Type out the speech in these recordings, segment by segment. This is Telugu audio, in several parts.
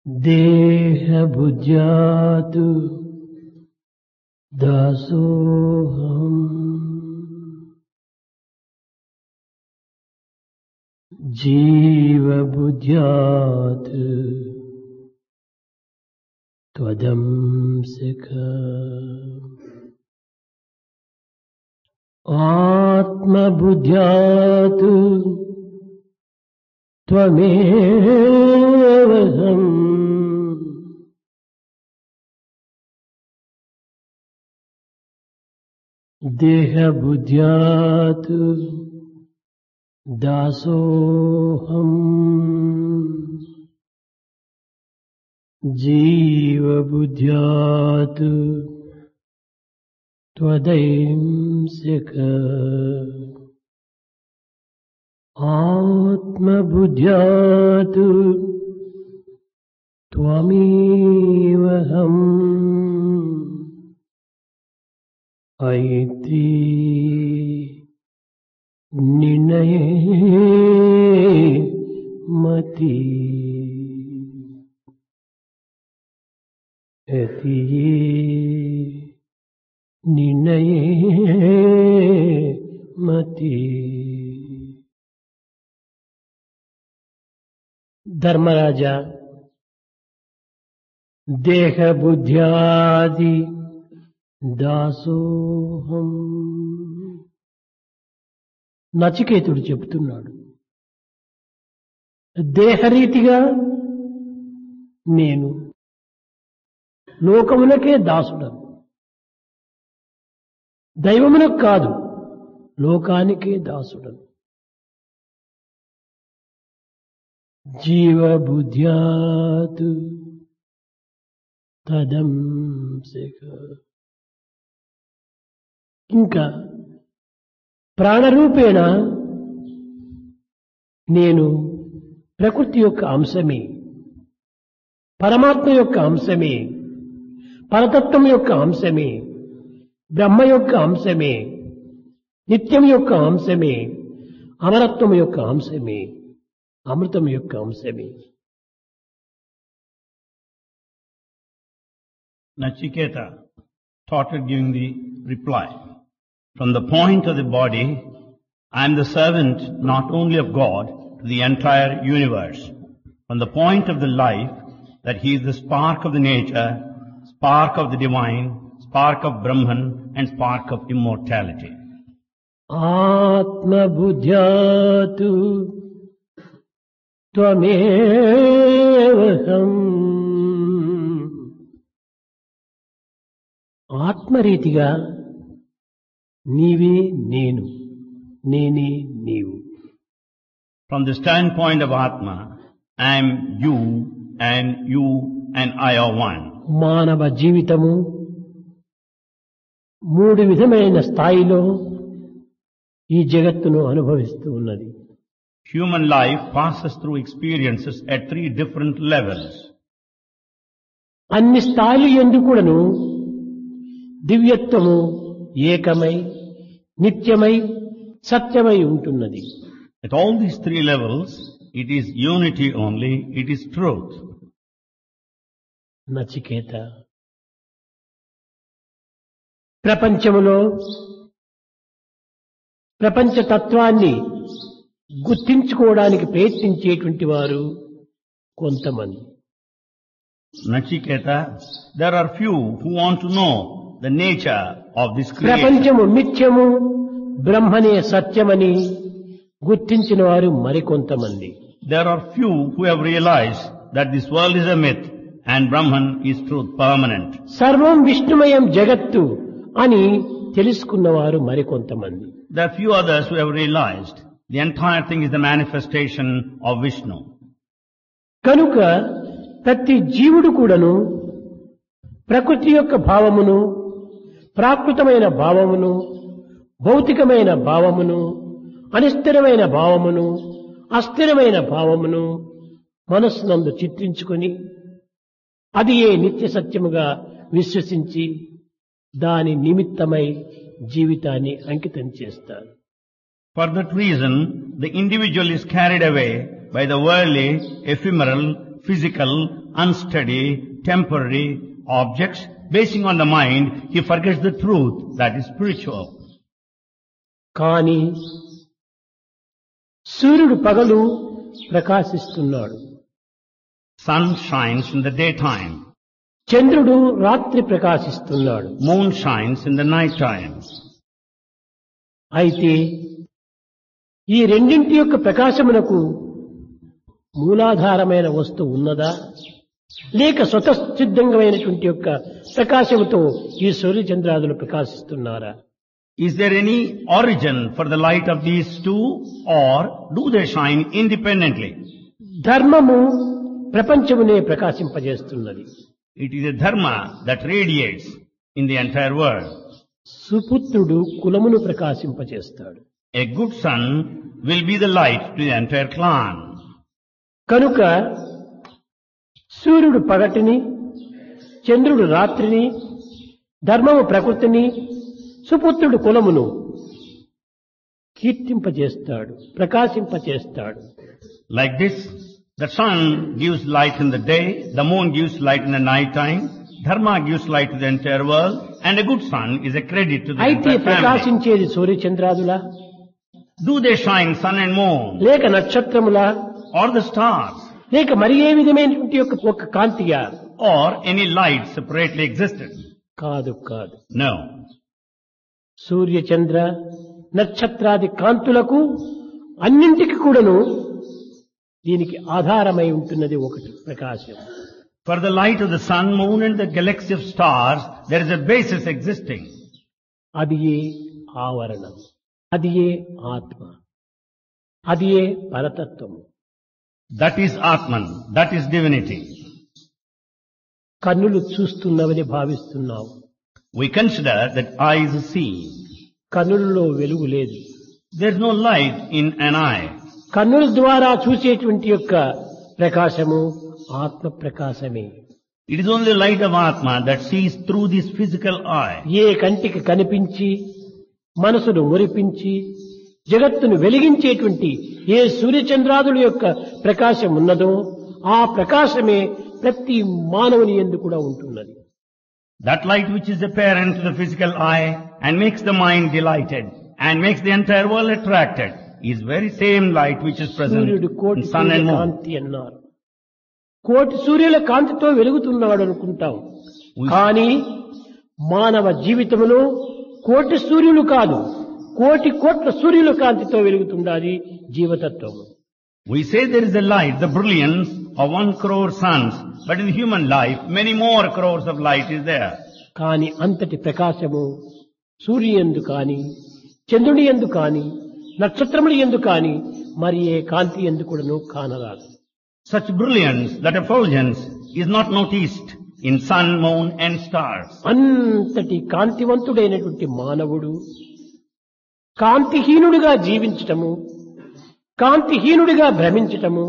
దేహభుజ్యాతు దాసోహం జీవభుజ్యాతు త్వదంశక ఆత్మభుజ్యాతు త్వమేవహం దేహభుజ్యాతు దాసోహం జీవభుజ్యాతు త్వదైంసిక ఆత్మభుజ్యాతు త్వమేవహం ఐతి నిర్ణయే మతి యతి నిర్ణయే మతి. ధర్మరాజా, దేహబుద్ధ్యాది దాసోహం. నచికేతుడు చెబుతున్నాడు, దేహరీతిగా నేను లోకములకే దాసుడను, దైవమునకు కాదు లోకానికే దాసుడను. జీవబుద్ధ్యాత్ తదంశక. ఇంకా ప్రాణరూపేణ నేను ప్రకృతి యొక్క అంశమే, పరమాత్మ యొక్క అంశమే, పరతత్వం యొక్క అంశమే, బ్రహ్మ యొక్క అంశమే, నిత్యం యొక్క అంశమే, అమరత్వం యొక్క అంశమే, అమృతం యొక్క అంశమే. Nachiketa started giving the reply. From the point of the body, I am the servant not only of God to the entire universe. From the point of the life, that he is the spark of the nature, spark of the divine, spark of Brahman and spark of immortality. Atma buddhyatu త్వమేవహం. ఆత్మరీతిగా నీవే నేను, నేనే నీవు. From the standpoint of Atma, I am you and I are one. మానవ జీవితము మూడు విధమైన స్థాయిలో ఈ జగత్తును అనుభవిస్తూ ఉన్నది. Human life passes through experiences at 3 different levels. అన్ని స్థాయిలు ఎందుకును దివ్యత్వము ఏకమై నిత్యమై సత్యమై ఉంటున్నది. At all these 3 levels, it is unity only, it is truth. Nachiketa, ప్రపంచములో ప్రపంచ తత్వాన్ని గుర్తించుకోవడానికి ప్రయత్నించేటువంటి వారు కొంతమంది. Nachiketa, there are few who want to know the nature of this creation. ప్రపంచము నిత్యము, బ్రహ్మనే సత్యమని గుర్తించిన వారు మరికొంతమంది. There are few who have realized that this world is a myth and Brahman is truth, permanent. సర్వం విష్ణుమయం జగత్తు అని తెలుసుకున్నవారు మరికొంతమంది. There are few others who have realized the entire thing is the manifestation of Vishnu. కనుక ప్రతి జీవుడు కూడాను ప్రకృతి యొక్క భావమును, ప్రాకృతమైన భావమును, భౌతికమైన భావమును, అనిస్థిరమైన భావమును, అస్థిరమైన భావమును మనస్సునందు చిత్రించుకొని అది ఏ నిత్య సత్యముగా విశ్వసించి దాని నిమిత్తమై జీవితాన్ని అంకితం చేస్తారు. For that reason, the individual is carried away by the worldly, ephemeral, physical, unsteady, temporary objects, basing on the mind, he forgets the truth that is spiritual. కానీ సూర్యుడు పగలు ప్రకాశిస్తున్నాడు, Sun shines in the daytime. చంద్రుడు రాత్రి ప్రకాశిస్తున్నాడు. Moon shines in the night time. అయితే ఈ రెండింటి యొక్క ప్రకాశమునకు మూలాధారమైన వస్తువు ఉన్నదా, లేక స్వతసిద్ధమైనటువంటి యొక్క ప్రకాశముతో ఈ సూర్యచంద్రాదులు ప్రకాశిస్తున్నారా? Is there any origin for the light of these two, or do they shine independently? ధర్మము ప్రపంచమునే ప్రకాశింపజేస్తున్నది. It is a dharma that radiates in the entire world. సుపుత్రుడు కులమును ప్రకాశింపజేస్తాడు. A good son will be the light to the entire clan. కనుక సూర్యుడు పగటిని, చంద్రుడు రాత్రిని, ధర్మము ప్రకృతిని, సుపుత్రుడు కులమును కీర్తింపజేస్తాడు, ప్రకాశింపజేస్తాడు. Like this, the sun gives light in the day, the moon gives light in the night time, dharma gives light to the entire world, and a good son is a credit to the అయితే entire family. ప్రకాశించేది సూర్యచంద్రాదులా, Do they shine sun and moon, లేక నక్షత్రములా, or the stars, లేక మరి ఏ విధమైనటువంటి ఒక కాంతియా? or any light separately existed? కాదు కాదు. No. సూర్యచంద్ర నక్షత్రాది కాంతులకు అన్నింటికి కూడాను దీనికి ఆధారమై ఉంటున్నది ఒకటి ప్రకాశం. For the light of the sun, moon and the galaxy of stars, there is a basis existing. అది ఏ ఆవరణం, అది ఏ ఆత్మ, అది ఏ పరతత్వము. That is Atman, that is divinity. కన్నులు చూస్తున్నవని భావిస్తున్నావు, We consider that eyes see. కన్నులలో వెలుగు లేదు. There is no light in an eye. కన్నుల ద్వారా చూసేటువంటి యొక్క ప్రకాశము ఆత్మ ప్రకాశమే. It is only the light of Atma that sees through this physical eye. ఏ కంటికి కనిపించి మనసును మురిపించి జగత్తును వెలిగించేటువంటి ఏ సూర్యచంద్రాదుల యొక్క ప్రకాశం ఉన్నదో ఆ ప్రకాశమే ప్రతి మానవుని యందు కూడా ఉంటున్నది. That light which is apparent to the physical eye and makes the mind delighted and makes the entire world attracted is very same light which is present సూర్యుడు కోటి in sun and సూర్యుల moon. కాంతి అన్నారు. కోటి సూర్యుల కాంతితో వెలుగుతున్నాడు అనుకుంటాం, కానీ మానవ జీవితంలో కోటి సూర్యులు కాదు, కోటి కోట్ల సూర్యుల కాంతితో వెలుగుతుండాలి జీవతత్వం. We say there is a light, the brilliance of 1 crore suns, but in human life many more crores of light is there. కానీ అంతటి ప్రకాశము సూర్యుయందు కాని, చంద్రుని యందు కాని, నక్షత్రముల యందు కాని మరి ఏ కాంతి యందు కూడాను కానరాదు. Such brilliance, that effulgence, is not noticed in sun, moon and stars. అంతటి కాంతివంతుడైనటువంటి మానవుడు కాంతిహీనుడిగా జీవించటము, కాంతిహీనుడిగా భ్రమించటము,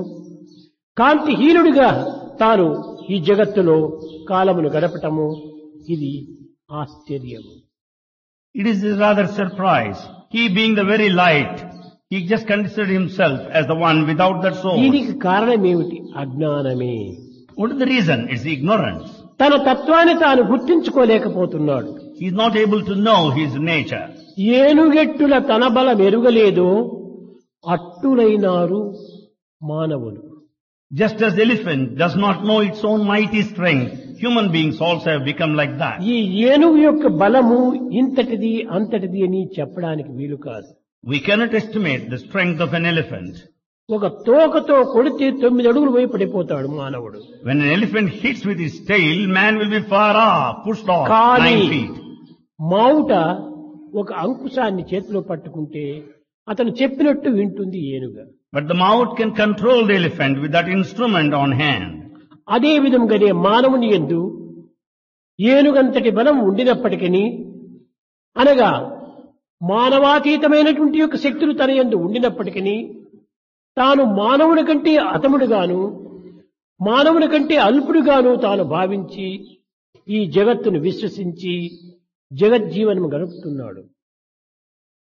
కాంతిహీనుడిగా తాను ఈ జగత్తులో కాలమును గడపటము ఇది ఆశ్చర్యము. It is rather surprise. He being the very light, he just considered himself as the one without that soul. దీనికి కారణమేమిటి? అజ్ఞానమే. What is the reason? It's ignorance. తన తత్వాన్ని తాను గుర్తించుకోలేకపోతున్నాడు. He is not able to know his nature. ఏనుగెట్టుల తన బల మెరుగలేదో అట్టులైనారు మానవులు. Just as the elephant does not know its own mighty strength, human beings also have become like that. ఈ ఏనుగు యొక్క బలము ఇంతటిది అంతటిది అని చెప్పడానికి వీలు కాదు. We cannot estimate the strength of an elephant. ఒక తోకతో కొడితే 9 అడుగులు పోయి పడిపోతాడు మానవుడు. When an elephant hits with his tail, man will be far off, pushed off కానీ 9 feet. మావుట ఒక అంకుశాన్ని చేతిలో పట్టుకుంటే అతను చెప్పినట్టు వింటుంది ఏనుగ. But the mouth can control the elephant with that instrument on hand. అదే విధంగానే మానవుని యందు ఏనుగంతటి బలం ఉండినప్పటికీ, అనగా మానవాతీతమైనటువంటి యొక్క శక్తులు తన యందు ఉండినప్పటికీ తాను మానవుని కంటే అతముడుగాను, మానవుని కంటే అల్పుడుగాను తాను భావించి ఈ జగత్తును విశ్వసించి జగజ్జీవనం గడుపుతున్నాడు.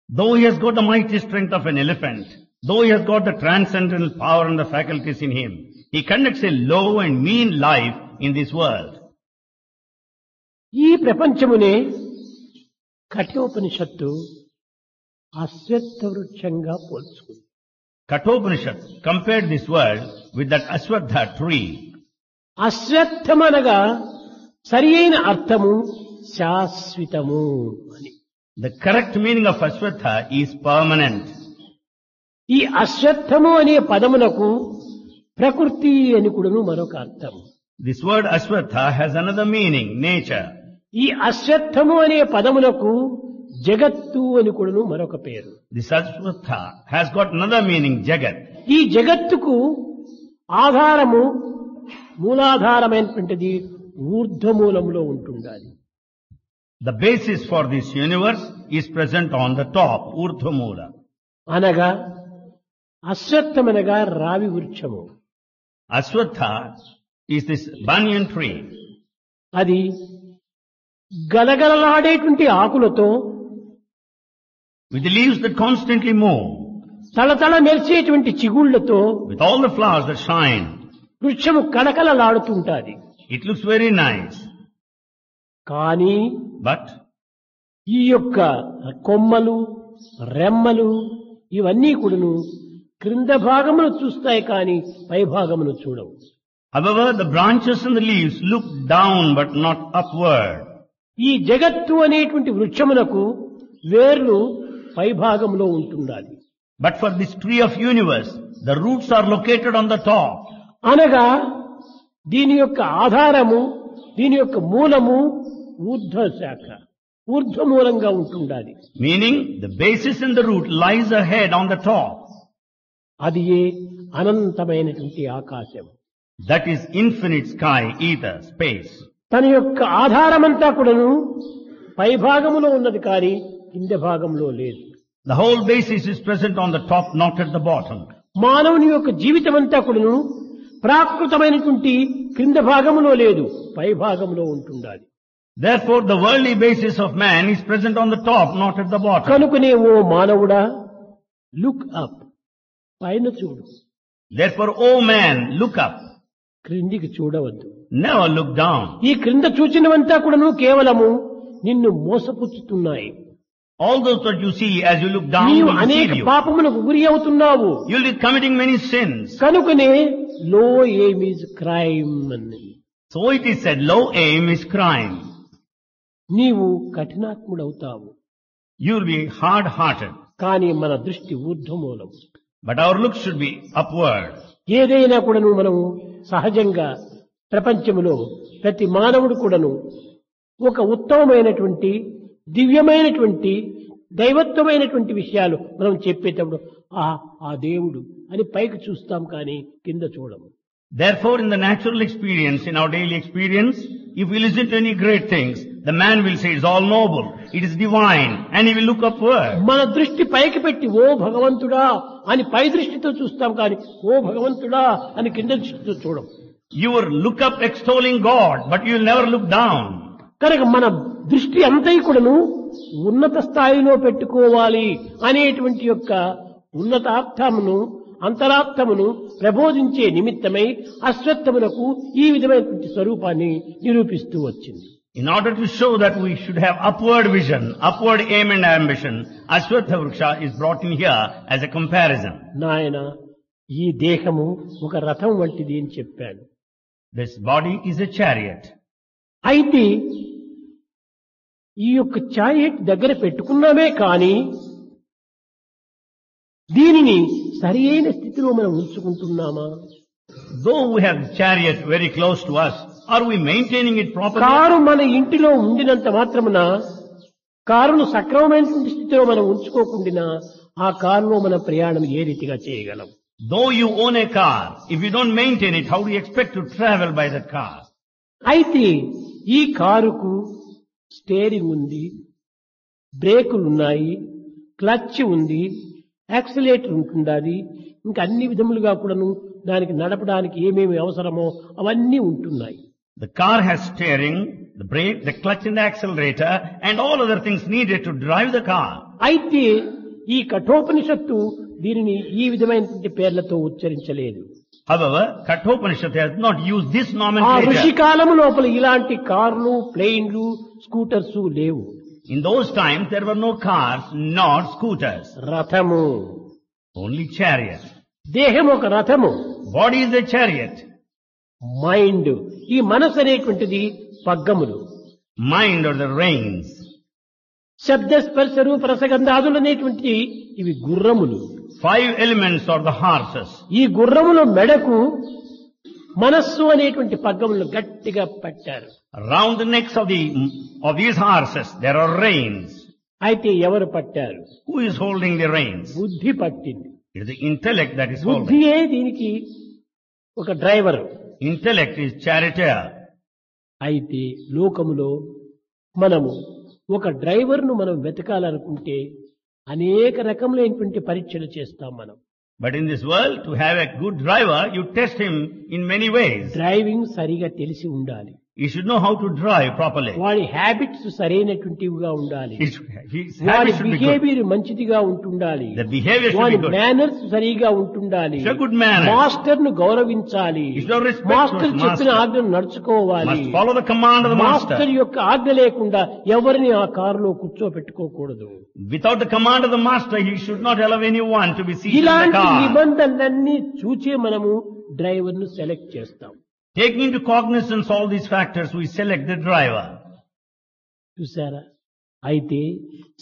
Though he has got the mighty strength of an elephant, though he has got the transcendental power and the faculties in him, He conducts a low and mean life in this world. ఈ ప్రపంచమునే కఠోపనిషత్తు అశ్వత్థ వృక్షంగా పోల్చుకుంది. Kathopanishad compared this world with that Aswatha tree. అశ్వత్థమనగా సరి అయిన అర్థము శాశ్వతము అని. The correct meaning of Aswatha is permanent. ఈ అశ్వత్థము అనే పదమునకు ప్రకృతి అని కూడాను మరొక అర్థం. This word Aswatha has another meaning, nature. ఈ అశ్వత్థము అనే పదమునకు జగత్తు అని కూడాను మరొక పేరు. This Aswatha has got another meaning, Jagat. ఈ జగత్తుకు ఆధారము మూలాధారమైనటువంటిది ఊర్ధ్వమూలంలో ఉంటుండాలి. The basis for this universe is present on the top, Urdhvamula. అనగా అశ్వత్థమనగా రావి వృక్షము. Aswatha is this banyan tree. అది గలగలలాడేటువంటి ఆకులతో With the leaves that constantly move, తళతళ మెరిసేటువంటి చిగుళ్లతో with all the flowers that shine, వృక్షము కళకళలాడుతుంటాది. it looks very nice. కానీ But ఈ యొక్క కొమ్మలు రెమ్మలు ఇవన్నీ కూడాను క్రింద భాగమును చూస్తాయి కానీ పై భాగమును చూడవు. however, the branches and the leaves look down but not upward. ఈ జగత్తు అనేటువంటి వృక్షమునకు వేర్లు పై భాగంలో ఉంటుండాలి. But for this tree of universe, the roots are located on the top. అనగా దీని యొక్క ఆధారము దీని యొక్క మూలము ఊర్ధ్వ శాఖ ఊర్ధ్వమూలంగా ఉంటుండాలి. Meaning, the basis and the root lies ahead on the top. అది ఏ అనంతమైనటువంటి ఆకాశం. That is infinite sky, ether, space. తన యొక్క ఆధారమంతా కూడాను పై భాగములో ఉన్నది కానీ కింద భాగంలో లేదు. The whole basis is present on the top, not at the bottom. మానవుని యొక్క జీవితం అంతా కూడాను ప్రాకృతమైనటువంటి క్రింద భాగములో లేదు, పై భాగంలో ఉంటుండాలి. Therefore, the worldly basis of man is present on the top, not at the bottom. కనుకనే ఓ మానవుడా, లుక్ అప్, పైన చూడు. Therefore, O man, look up. క్రిందికి చూడవద్దు. Never look down. ఈ క్రింద చూచినవంతా కూడాను కేవలము నిన్ను మోసపుచ్చుతున్నాయి. All those that you see as you look down నీవు will అనేక deceive you. పాపములకు గురి అవుతున్నావు. You'll be committing many sins. కనుకనే లో ఎయిమ్ ఈజ్ క్రైమ్ అన్నది. So it is said, low aim is crime. నీవు కఠినాత్ముడవుతావు. You'll be hard-hearted. కానీ మన దృష్టి ఊర్ధ్వమూలం. But our look should be upward. ఏదైనా కూడాను మనము సహజంగా ప్రపంచములో ప్రతి మానవుడు కూడాను ఒక ఉత్తమమైనటువంటి దివ్యమైనటువంటి దైవత్వమైనటువంటి విషయాలు మనం చెప్పేటప్పుడు ఆ దేవుడు అని పైకి చూస్తాం కానీ కింద చూడము. Therefore, in the natural experience, in our daily experience, if we listen to any great things, the man will say it's all noble, it is divine, and he will look upward. మన దృష్టి పైకి పెట్టి ఓ భగవంతుడా అని పై దృష్టితో చూస్తాం కానీ ఓ భగవంతుడా అని కింద దృష్టితో చూడం. You will look up extolling God, but you will never look down. కనుక మన దృష్టి అంతా కూడాను ఉన్నత స్థాయిలో పెట్టుకోవాలి అనేటువంటి యొక్క ఉన్నతార్థమును అంతరార్థమును ప్రబోధించే నిమిత్తమై అశ్వత్థమునకు ఈ విధమైనటువంటి స్వరూపాన్ని నిరూపిస్తూ వచ్చింది. In order to show that we should have upward vision, upward aim and ambition, Aswatha Vriksha is brought in here as a comparison. నాయన, ఈ దేహము ఒక రథం వంటిది అని చెప్పాను. This body is a chariot. అయితే ఈ యొక్క చారియట్ దగ్గర పెట్టుకున్నామే కానీ దీనిని సరి అయిన స్థితిలో మనం ఉంచుకుంటున్నామా? Though we have the chariot very close to us, are we maintaining it properly? Car మన ఇంటిలో ఉండినంత మాత్రమున కారును సక్రమమైనటువంటి స్థితిలో మనం ఉంచుకోకుండా ఆ కారులో మన ప్రయాణం ఏ రీతిగా చేయగలం? Though you own a car, if you don't maintain it, how do you expect to travel by that car? అయితే ఈ కారుకు స్టీరింగ్ ఉంది, బ్రేకులున్నాయి, క్లచ్ ఉంది, యాక్సిలేటర్ ఉంటుండాలి, ఇంకా అన్ని విధములుగా కూడాను దానికి నడపడానికి ఏమేమి అవసరమో అవన్నీ ఉంటున్నాయి. The car has steering, the brake, the clutch and the accelerator and all other things needed to drive the car. అయితే ఈ కఠోపనిషత్తు దీనిని ఈ విధమైనటువంటి పేర్లతో ఉచ్చరించలేదు. However, Kathopanishad has not used this ఆ nomenclature. ఋషి కాలం లోపల ఇలాంటి కార్లు, ప్లేన్లు, స్కూటర్స్ లేవు. In those times, there were no cars nor scooters, రథము, only chariots. దేహం ఒక రథము, Body is a chariot. Mind, ఈ మనసు అనేటువంటిది పగ్గములు. Mind are the reins. శబ్ద స్పర్శ రూప రసగంధాదులు అనేటువంటి ఇవి గుర్రములు. 5 elements are the horses. ఈ గుర్రముల మెడకు మనస్సు అనేటువంటి పగ్గములు గట్టిగా పట్టారు. Around the necks of these horses, there are reins. అయితే ఎవరు పట్టారు? Who is holding the reins? బుద్ధి పట్టింది. It is the intellect that is holding. బుద్ధియే దీనికి ఒక డ్రైవర్. Intellect is charioteer. అయితే లోకములో మనము ఒక డ్రైవర్ను మనం వెతకాలనుకుంటే అనేక రకములైనటువంటి పరీక్షలు చేస్తాం మనం. But in this world, to have a good driver, you test him in many ways. Driving సరిగా తెలిసి ఉండాలి. He should know how to drive properly. వాడి హ్యాబిట్స్ సరైనటువంటివిగా ఉండాలి. His వాడి habits should be good. Behaviour మంచిదిగా ఉంటుండాలి. The behavior should వాడి be good. మేనర్స్ సరిగా ఉంటుండాలి. He should have good manners. Master ను గౌరవించాలి. He should have respect for master his చెప్పిన master. ఆజ్ఞను నడుచుకోవాలి. Must follow the command of the master master. యొక్క ఆజ్ఞ లేకుండా ఎవరిని ఆ కారులో కూర్చోపెట్టుకోకూడదు. Without the command of the master, he should not allow anyone to be seated in the ఇలాంటి car. నిబంధనలన్నీ చూచే మనము డ్రైవర్ ను సెలెక్ట్ చేస్తాం. Taking into cognizance all these factors, we select the driver. చూసారా? అయితే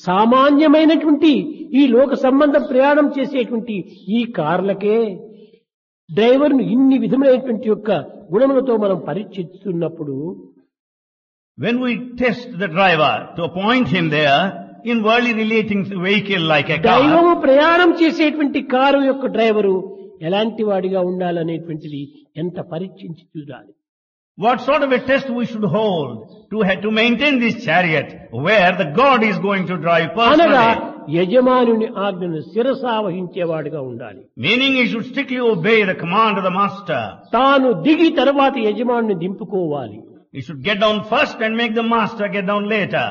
సామాన్యమైనటువంటి ఈ లోక సంబంధం ప్రయాణం చేసేటువంటి ఈ కార్లకే డ్రైవర్ ను ఇన్ని విధములైనటువంటి యొక్క గుణములతో మనం పరీక్షిస్తున్నప్పుడు When we test the driver to appoint him there, in worldly relating vehicle like a car, దైవము ప్రయాణం చేసేటువంటి కారు యొక్క డ్రైవరు ఎలాంటి వాడిగా ఉండాలనేటువంటిది ఎంత పరీక్షించి చూడాలి. what sort of a test we should hold to maintain this chariot where the God is going to drive అనగా personally? యజమానుని ఆజ్ఞను శిరసావహించేవాడిగా ఉండాలి. Meaning he should strictly obey the command of the master. తాను దిగి తర్వాత యజమానుని దింపుకోవాలి. He should get down first and make the master get down later.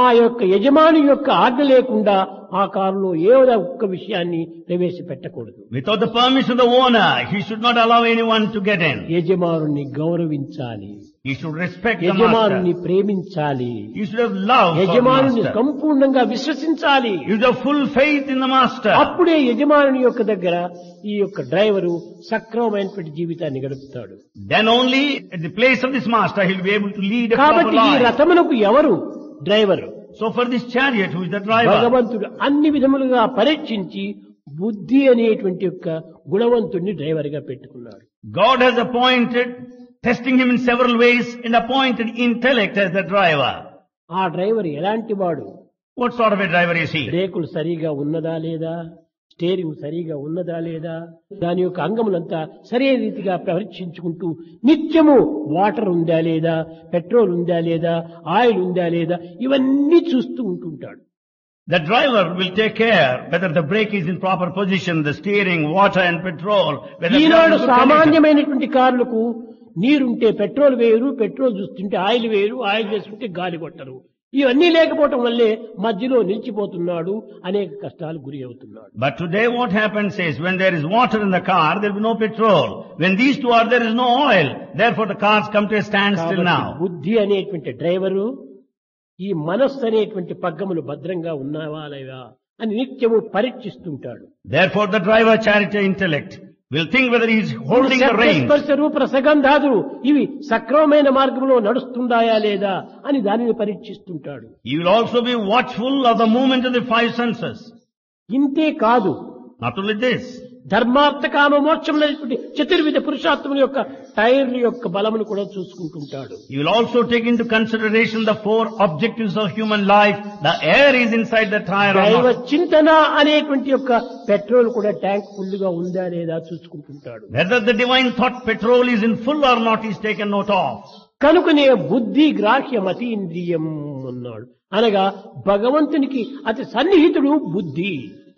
ఆ యొక్క యజమాని యొక్క ఆజ్ఞ లేకుండా ఆ కారులో ఏదో ఒక్క విషయాన్ని ప్రవేశపెట్టకూడదు. Without the permission of the owner, he should not allow anyone to get in. యజమానుని గౌరవించాలి. He should respect the యజమానుని master. ప్రేమించాలి. He should have love for the యజమానుని master. సంపూర్ణంగా విశ్వసించాలి. You should have full faith in the master. అప్పుడే యజమానుని యొక్క దగ్గర ఈ యొక్క డ్రైవరు సక్రమమైనటువంటి జీవితాన్ని గడుపుతాడు. Then only at the place of this master he will be able to lead a proper కాబట్టి ఈ life. రథమునకు ఎవరు driver? So for this chariot, who is the driver? భగవంతుడు అన్ని విధములుగా పరీక్షించి బుద్ధి అనేటువంటి యొక్క గుణవంతుడిని డ్రైవర్ గా పెట్టుకున్నాడు. God has appointed, testing him in several ways, and appointed intellect as the driver. ఆ డ్రైవర్ ఎలాంటి వాడు? What sort of a driver is he? బ్రేకులు సరిగా ఉన్నదా లేదా, స్టీరింగ్ సరిగా ఉన్నదా లేదా, దాని యొక్క అంగములంతా సరైన రీతిగా పరీక్షించుకుంటూ నిత్యము వాటర్ ఉందా లేదా, పెట్రోల్ ఉందా లేదా, ఆయిల్ ఉందా లేదా, ఇవన్నీ చూస్తూ ఉంటుంటాడు. The driver will take care whether the brake is in proper position, the steering, water and petrol. Whether Eenadu the oil is సామాన్యమైనటువంటి కార్లకు నీరుంటే పెట్రోల్ వేయరు, పెట్రోల్ చూస్తుంటే ఆయిల్ వేయరు, ఆయిల్ వేస్తుంటే గాలి కొట్టరు. ఇవన్నీ లేకపోవటం వల్లే మధ్యలో నిలిచిపోతున్నాడు, అనేక కష్టాలు గురి అవుతున్నాడు. But today what happens is, when there is water in the car, there will be no petrol. When these two are, there is no oil. Therefore the cars come to a standstill కాబట్టి now. బుద్ధి అనేటువంటి డ్రైవరు ఈ మనస్సు అనేటువంటి పగ్గములు భద్రంగా ఉన్నావా లేవా అని నిత్యము పరీక్షిస్తుంటాడు. Therefore the driver, charity, intellect will think whether he is holding the reins. స్పర్శ రూప రసగంధాదులు ఇవి సక్రమమైన మార్గంలో నడుస్తుండాయా లేదా అని దానిని పరీక్షిస్తుంటాడు. He will also be watchful of the movement of the 5 senses. ఇంతే కాదు, Not only this, ధర్మార్థ కామ మోక్షములైనటువంటి చతుర్విధ పురుషార్థముల యొక్క టైర్ల యొక్క బలమును కూడా చూసుకుంటుంటాడు. he will also take into consideration the 4 objectives of human life. The air is inside the tire or దైవ not. చింతన అనేటువంటి యొక్క పెట్రోల్ కూడా ట్యాంక్ ఫుల్ గా ఉందా లేదా చూసుకుంటుంటాడు. Whether the divine thought petrol is in full or not is taken note of. కనుకనే బుద్ధి గ్రాహ్యమతి ఇంద్రియం అన్నాడు. అనగా భగవంతునికి అతి సన్నిహితుడు బుద్ధి.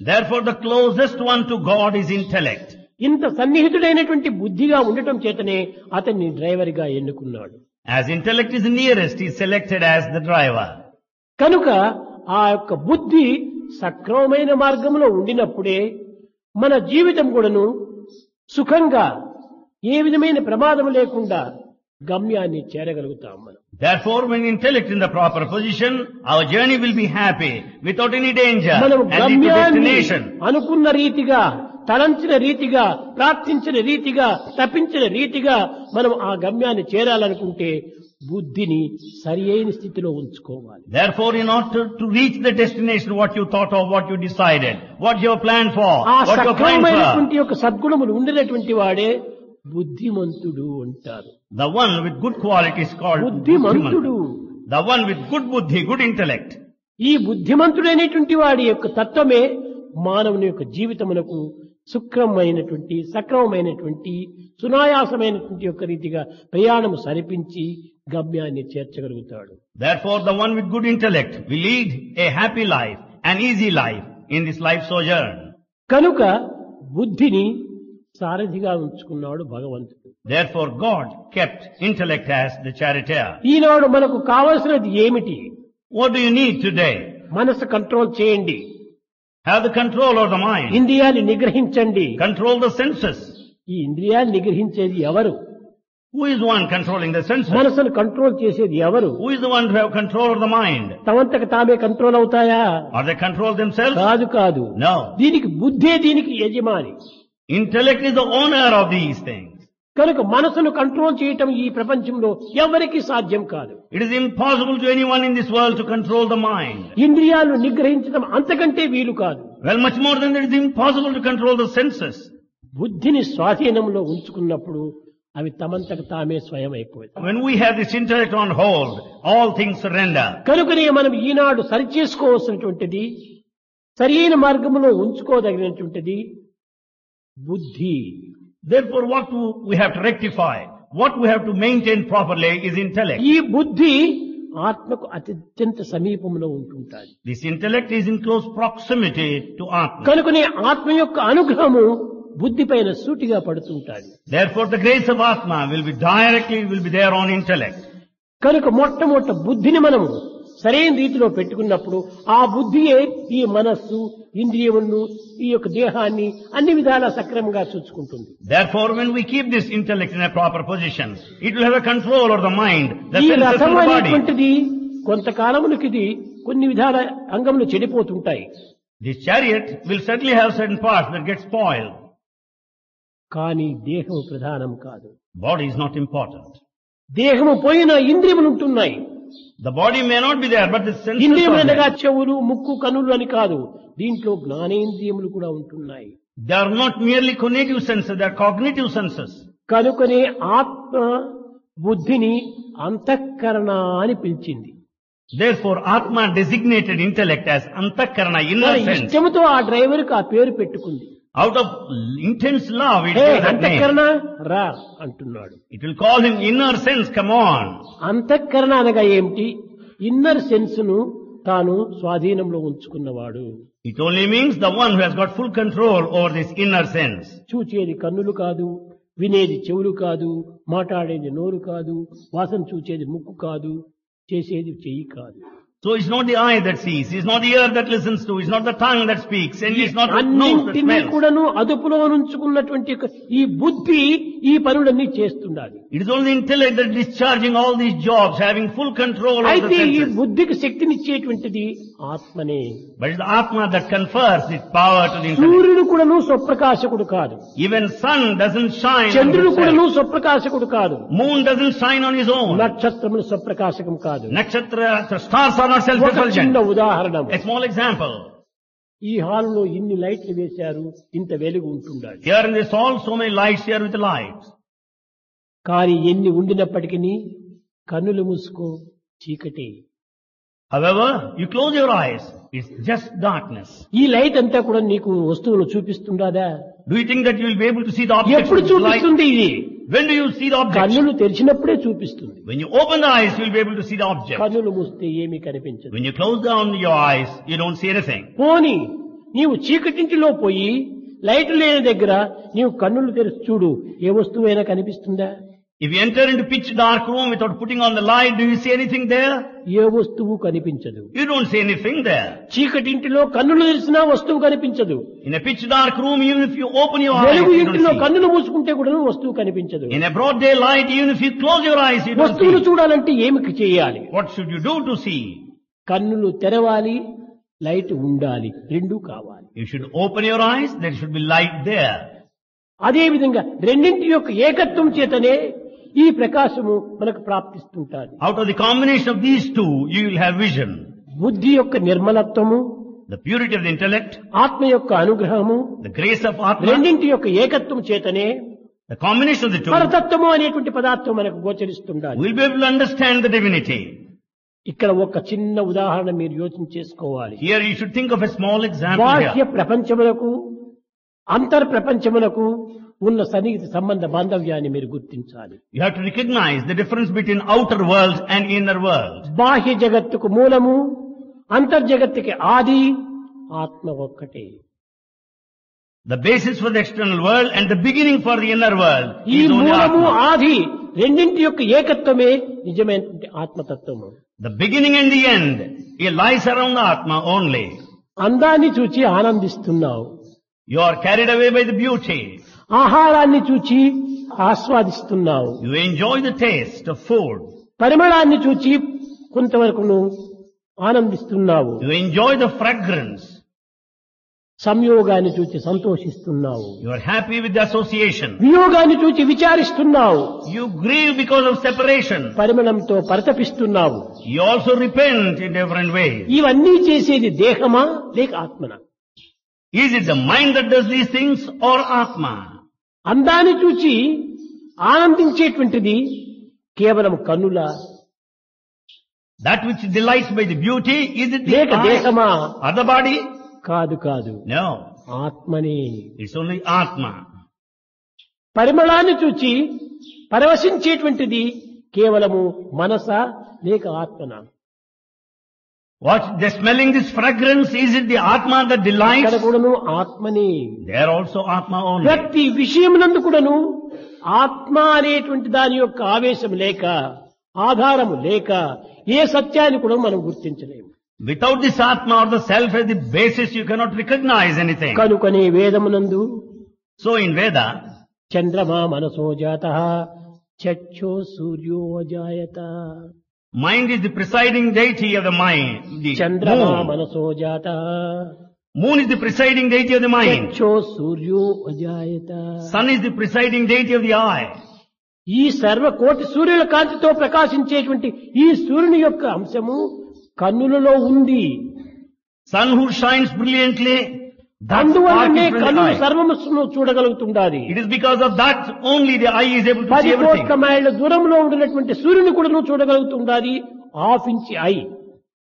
Therefore the closest one to God is intellect. ఇంత సన్నిహితుడైనటువంటి బుద్ధిగా ఉండటం చేతనే అతన్ని డ్రైవర్ గా ఎన్నుకున్నాడు. As intellect is nearest, he is selected as the driver. కనుక ఆ యొక్క బుద్ధి సక్రమమైన మార్గంలో ఉండినప్పుడే మన జీవితం కూడాను సుఖంగా ఏ విధమైన ప్రమాదం లేకుండా గమ్యాన్ని చేరగలుగుతాం మనం. Therefore, when intellect in the proper position, our journey will be happy, without any danger, మనం and lead to గమ్యాన్ని destination. అనుకున్న రీతిగా, తలంచిన రీతిగా, ప్రార్థించిన రీతిగా, తపించిన రీతిగా మనం ఆ గమ్యాన్ని చేరాలనుకుంటే బుద్ధిని సరి అయిన స్థితిలో ఉంచుకోవాలి. Therefore, in order to reach the destination, what you thought of, what you decided, what you have planned for, ఆ what you are praying for, సక్రమమైనటువంటి యొక్క సద్గుణములు ఉండినటువంటి వాడే బుద్ధిమంతుడు అంటారు. the one with good quality is called Buddhimanthudu. Buddhiman. The one with good buddhi, good intellect. ఈ బుద్ధిమంతుడైనటువంటి వాడి యొక్క తత్వమే మానవుని యొక్క జీవితమునకు సుక్రమైనటువంటి, సక్రమమైనటువంటి, సునాయాసమైనటువంటి యొక్క రీతిగా ప్రయాణము సరిపించి గమ్యాన్ని చేర్చగలుగుతాడు. Therefore, the one with good intellect will lead a happy life, an easy life in this life sojourn. కనుక బుద్ధిని సారథిగా ఉంచుకున్నాడు భగవంతుడు. Therefore, God kept intellect as the charioteer. ఈనాడు మనకు కావలసినది ఏమిటి? What do you need today? మనసు కంట్రోల్ చేయండి, Have the control of the mind. ఇంద్రియాన్ని నిగ్రహించండి. Control the senses. ఈ ఇంద్రియాన్ని నిగ్రహించేది ఎవరు? Who is the one controlling the senses? మనసును కంట్రోల్ చేసేది ఎవరు? Who is the one to have control of the mind? తమంతకు తామే కంట్రోల్ అవుతాయా? Are they control themselves? కాదు. No. దీనికి బుద్ధే దీనికి యజమాని. Intellect is the owner of these things. కనుక మనసును కంట్రోల్ చేయటం ఈ ప్రపంచంలో ఎవరికి సాధ్యం కాదు. It is impossible to anyone in this world to control the mind. ఇంద్రియాలను నిగ్రహించడం అంతకంటే వీలు కాదు. Well, much more than that, it is impossible to control the senses. బుద్ధిని స్వాధీనంలో ఉంచుకున్నప్పుడు అవి తమంతకు తామే స్వయం అయిపోతాయి. When we have this intellect on hold, all things surrender. కనుకనే మనం ఈనాడు సరిచేసుకోవాల్సినటువంటిది, సరైన మార్గంలో ఉంచుకోదగినటువంటిది బుద్ధి. Therefore, what we have to rectify, what we have to maintain properly is intellect. ఈ బుద్ధి ఆత్మకు అత్యంత సమీపంలో ఉంటుంటాది. This intellect is in close proximity to Atma. కనుకనే ఆత్మ యొక్క అనుగ్రహము బుద్ధి పైన సూటిగా పడుతుంటాది. Therefore, the grace of Atma will be there on intellect. కనుక మొట్టమొదట బుద్ధిని మనము సరైన రీతిలో పెట్టుకున్నప్పుడు ఆ బుద్ధియే ఈ మనస్సు, ఇంద్రియములను, ఈ యొక్క దేహాన్ని అన్ని విధాలా సక్రమంగా చూసుకుంటుంది. Therefore, when we keep this intellect in a proper position, it will have a control over the mind, the ఈ senses రథం and the body. అనేటువంటిది కొంతకాలమునికి ఇది కొన్ని విధాల అంగములు చెడిపోతుంటాయి. This chariot will certainly have certain parts that get spoiled. కానీ దేహము ప్రధానం కాదు. Body is not important. దేహము పోయిన ఇంద్రియములు ఉంటున్నాయి. The body may not be there, but the senses are ఇంద్రియములనగా there. చెవులు, ముక్కు, కనులు అని కాదు, దీంట్లో జ్ఞానేంద్రియములు కూడా ఉంటున్నాయి. They are not merely cognitive senses, they are cognitive senses. కనుకనే ఆత్మ బుద్ధిని అంతఃకరణ అని పిలిచింది. Therefore, Atma designated intellect as Antakarana, inner మరి sense. ఇష్టముతో ఆ డ్రైవర్కి ఆ పేరు పెట్టుకుంది. Out of intense love, it hey gave that అంతఃకరణ name. రా అంటున్నాడు. It will call him inner sense, come on. అంతఃకరణ అనగా ఏమిటి? ఇన్నర్ సెన్స్ ను తాను స్వాధీనంలో ఉంచుకున్నవాడు. It only means the one who has got full control over this inner sense. చూచేది కన్నులు కాదు, వినేది చెవులు కాదు, మాట్లాడేది నోరు కాదు, వాసన చూచేది ముక్కు కాదు, చేసేది చెయ్యి కాదు. So it's not the eye that sees, it's not the ear that listens to, it's not the tongue that speaks, and it's not the nose that అన్నింటినీ smells. కూడాను అదుపులో ఉంచుకున్నటువంటి ఈ బుద్ధి ఈ పనులన్నీ చేస్తుండాలి. It is only intellect that is discharging all these jobs, having full control over the అయితే ఈ senses. బుద్ధికి శక్తినిచ్చేటువంటిది ఆత్మనే. But it's the Atma that confers its power to the intellect. సూర్యుడు కూడాను స్వప్రకాశకుడు కాదు, Even sun doesn't shine on చంద్రుడు కూడాను himself. స్వప్రకాశకుడు కాదు, Moon doesn't shine on his own. నక్షత్రములు స్వప్రకాశకం కాదు. Nakshatra, the stars are not ఒక self-effulgent. చిన్న ఉదాహరణ, A small example. ఈ హాల్లో ఇన్ని లైట్లు వేశారు, ఇంత వెలుగు ఉంటుండాలి. Here in this hall, so many lights here with the lights. కానీ ఎన్ని ఉండినప్పటికీ కన్నులు మూసుకో చీకటి. However, you close your eyes, it's just darkness. ఈ లైట్ అంతా కూడా నీకు వస్తువులు చూపిస్తుండదా? Do you think that you will be able to see the objects ఎప్పుడు with the light? చూపిస్తుంది ఇది? When do you see the objects? కన్నులు తెరిచినప్పుడే చూపిస్తుంది. When you open the eyes, you will be able to see the object. కన్నులు మూస్తే ఏమీ కనిపించదు. When you close down your eyes, you don't see anything. పోని నీవు చీకటింటిలో పోయి లైట్ లేని దగ్గర నీవు కన్నులు తెరిచి చూడు, ఏ వస్తువైనా కనిపిస్తుందా? If you enter into pitch dark room without putting on the light, do you see anything there? ఏ వస్తువు కనిపించదు. You don't see anything there. చీకటింటిలో కన్నులు తెరిచినా వస్తువు కనిపించదు. In a pitch dark room, even if you open your eyes, వెలుగు you ఇంటిలో don't see. కన్నులు మూసుకుంటే కూడా వస్తువు కనిపించదు. In a broad daylight, even if you close your eyes, you don't వస్తువులు see. చూడాలంటే ఏమి చేయాలి? What should you do to see? కన్నులు తెరవాలి, లైట్ ఉండాలి, రెండూ కావాలి. You should open your eyes, there should be light there. అదే విధంగా రెండింటి యొక్క ఏకత్వం చేతనే ఈ ప్రకాశము మనకు ప్రాప్తిస్తుంటాది. Out of the combination of these two, you will have vision. బుద్ధి యొక్క నిర్మలత్వము, The purity of the intellect, ఆత్మ యొక్క అనుగ్రహము, the grace of Atma, రెండింటి యొక్క ఏకత్వం చేతనే the combination of the two, పరతత్వము అనేటువంటి పదార్థం మనకు గోచరిస్తుండాలి. we'll be able to understand the divinity. ఇక్కడ ఒక చిన్న ఉదాహరణ మీరు యోచన చేసుకోవాలి. Here you should think of a small example బాహ్య here. ప్రపంచములకు అంతర్ ప్రపంచములకు ఉన్న సన్నిహిత సంబంధ బాంధవ్యాన్ని మీరు గుర్తించాలి. You have to recognize the difference between outer world and inner world. బాహ్య జగత్తుకు మూలము, అంతర్జగత్తుకి ఆది ఆత్మ ఒక్కటే. The basis for the external world and the beginning for the inner world ఈ is only మూలము Atma. ఆది రెండింటి యొక్క ఏకత్వమే నిజమైనటువంటి ఆత్మతత్వము. The beginning and the end, it lies around the Atma only. అందాన్ని చూచి ఆనందిస్తున్నావు, You are carried away by the beauty. ఆహారాన్ని చూచి ఆస్వాదిస్తున్నావు, You enjoy the taste of food. పరిమళాన్ని చూచి కొంతవరకు ఆనందిస్తున్నావు, You enjoy the fragrance. సంయోగాన్ని చూచి సంతోషిస్తున్నావు, You are happy with the association. వియోగాన్ని చూచి విచారిస్తున్నావు, You grieve because of separation. పరిమళంతో పరితపిస్తున్నావు. You also repent in different ways. ఇవన్నీ చేసేది దేహమా లేక ఆత్మనా? Is it the mind that does these things or Atma? అందాన్ని చూచి ఆనందించేటువంటిది కేవలం కన్నుల That which delights by the beauty, is it the లేక eye దేహమా? or the body? కాదు కాదు, No, ఆత్మని. it's only Atma. పరిమళాన్ని చూచి పరవశించేటువంటిది కేవలము మనసా లేక ఆత్మనా? What, the smelling this fragrance, is it the Atma that ఇక్కడ delights? కూడాను ఆత్మని. They are also Atma only. ప్రతి విషయమునందు కూడాను ఆత్మ అనేటువంటి దాని యొక్క ఆవేశం లేక, ఆధారము లేక ఏ సత్యాన్ని కూడా మనం గుర్తించలేము. Without this Atma or the self as the basis, you cannot recognize anything. కనుకనే వేదమునందు So in Veda, చంద్రమా మనసో జాతః చక్షో సూర్యో అజాయత. mind is the presiding deity of the mind. The చంద్రమా moon. మనసో జాతః Moon is the presiding deity of the mind. చక్షో సూర్యో అజాయత. Sun is the presiding deity of the eye. ఈ సర్వ కోటి సూర్యుల కాంతితో ప్రకాశించేటువంటి ఈ సూర్యుని యొక్క అంశము కన్నులలో ఉంది. Sun who shines brilliantly, that spark అందువల్లనే is from the కన్నులు eye. సర్వమును చూడగలుగుతుండాలి. It is because of that only the eye is able to 10 see everything. కోట్ల మైళ్ళ దూరంలో ఉండినటువంటి సూర్యుని కూడా నువ్వు చూడగలుగుతుండాలి. Half inch eye.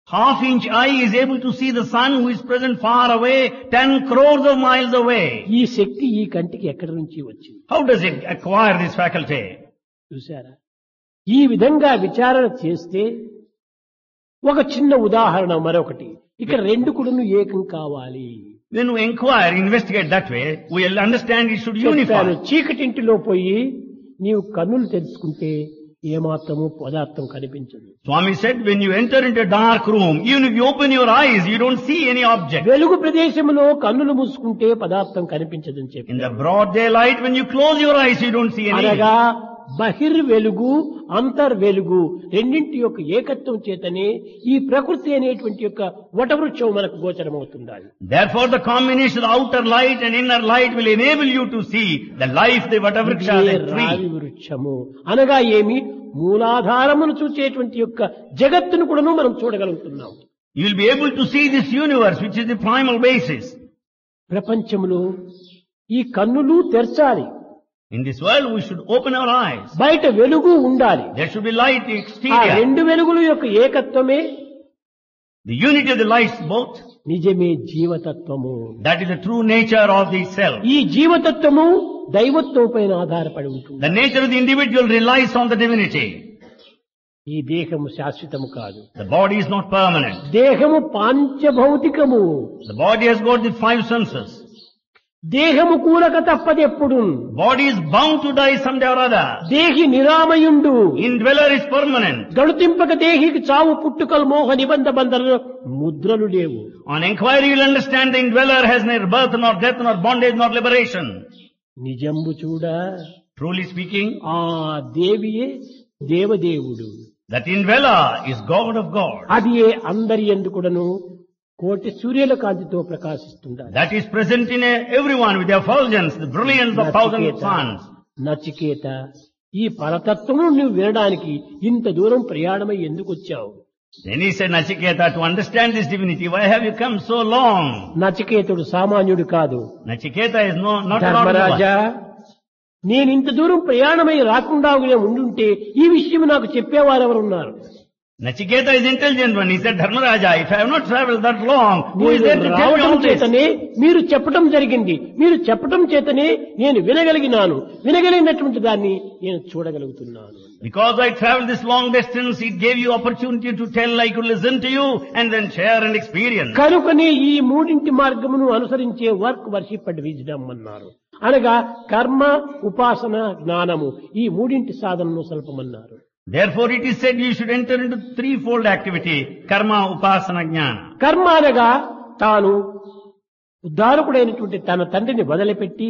Half-inch eye is able to see the sun who is present far away, 10 crores of miles away. ఈ శక్తి ఈ కంటికి ఎక్కడి నుంచి వచ్చింది? How does it acquire this faculty? చూసారా? ఈ విధంగా విచారణ చేస్తే ఒక చిన్న ఉదాహరణ మరొకటి. ఇక్కడ రెండు కూడాను ఏకం కావాలి. When we inquire, investigate that way, we will understand it should చెప్పాను, unify. చీకటింటిలో పోయి నీవు కన్నులు తెరుచుకుంటే ఏమాత్రము పదార్థం కనిపించదు. Swami said, when you enter into a dark room, even if you open your eyes, you don't see any object. వెలుగు ప్రదేశంలో కన్నులు మూసుకుంటే పదార్థం కనిపించదని చెప్పి, In the broad daylight, when you close your eyes, you don't see anything. అనగా బహిర్ వెలుగు అంతర్ వెలుగు రెండింటి యొక్క ఏకత్వం చేతనే ఈ ప్రకృతి అనేటువంటి యొక్క వటవృక్షం మనకు గోచరమవుతుండాలి. Therefore, the combination of outer light and inner light will enable you to see the life, the Vatavriksha, ఇదే the రావి tree. వృక్షము అనగా ఏమి? మూలాధారమును చూచేటువంటి యొక్క జగత్తును కూడాను మనం చూడగలుగుతున్నాం. You will be able to see this universe, which is the primal basis. ప్రపంచములో ఈ కన్నులు తెరచాలి. In this world, we should open our eyes. బయట వెలుగు ఉండాలి. There should be light ఆ exterior. రెండు వెలుగుల యొక్క ఏకత్వమే The unity of the lights both. నిజమే జీవతత్వము. That is the true nature of the self. ఈ జీవతత్వము దైవత్వం పైన ఆధారపడి ఉంటుంది. The nature of the individual relies on the divinity. ఈ దేహము శాశ్వతము కాదు. The body is not permanent. దేహము పాంచభౌతికము. The body has got the 5 senses. దేహము కూలక తప్పదెప్పుడు. Body is bound to die someday or other. దేహి నిరామయుండు. Indweller is permanent. గడుతింపక దేహికి చావు పుట్టుకలు మోహ నిబంధ బంధనలు ముద్రలు లేవు. On inquiry you will understand the indweller has neither birth nor death nor bondage nor liberation. నిజంబు చూడ. Truly speaking, ఆ దేవియే దేవదేవుడు. that indweller is God of God. అది అందరి ఎందుకుడను కోటి సూర్యుల కాంతితో ప్రకాశిస్తుండాలి. That is present in everyone with the effulgence, the brilliance of thousands of suns. Nachiketa, ఈ పరతత్వము నువ్వు వినడానికి ఇంత దూరం ప్రయాణమై ఎందుకు వచ్చావు? Then he said, Nachiketa, to understand this divinity, why have you come so long? నచికేతుడు సామాన్యుడు కాదు. Nachiketa is not a Dharmaraja, నేను ఇంత దూరం ప్రయాణమై రాకుండా ఉండుంటే ఈ విషయం నాకు చెప్పేవారెవరున్నారు? Nachiketa is intelligent one. He said, Dharmaraja, if I have not traveled that long, who is there to tell me రావడం all this? చేతనే మీరు చెప్పటం జరిగింది. మీరు చెప్పటం చేతనే నేను వినగలిగినాను. వినగలిగినటువంటి దాన్ని నేను చూడగలుగుతున్నాను. Because I traveled this long distance, it gave you opportunity to tell, I could listen to you and then share and experience. కనుకనే ఈ మూడింటి మార్గమును అనుసరించే వర్క్ వర్షిప్ అండ్ విజ్డమ్ అన్నారు. అనగా కర్మ, ఉపాసన, జ్ఞానము, ఈ మూడింటి సాధనను సల్పమన్నారు. Therefore it is said you should enter into threefold activity, karma, upasana, jnana. కర్మ అనగా తాను ఉద్ధారకుడైనటువంటి తన తండ్రిని వదిలిపెట్టి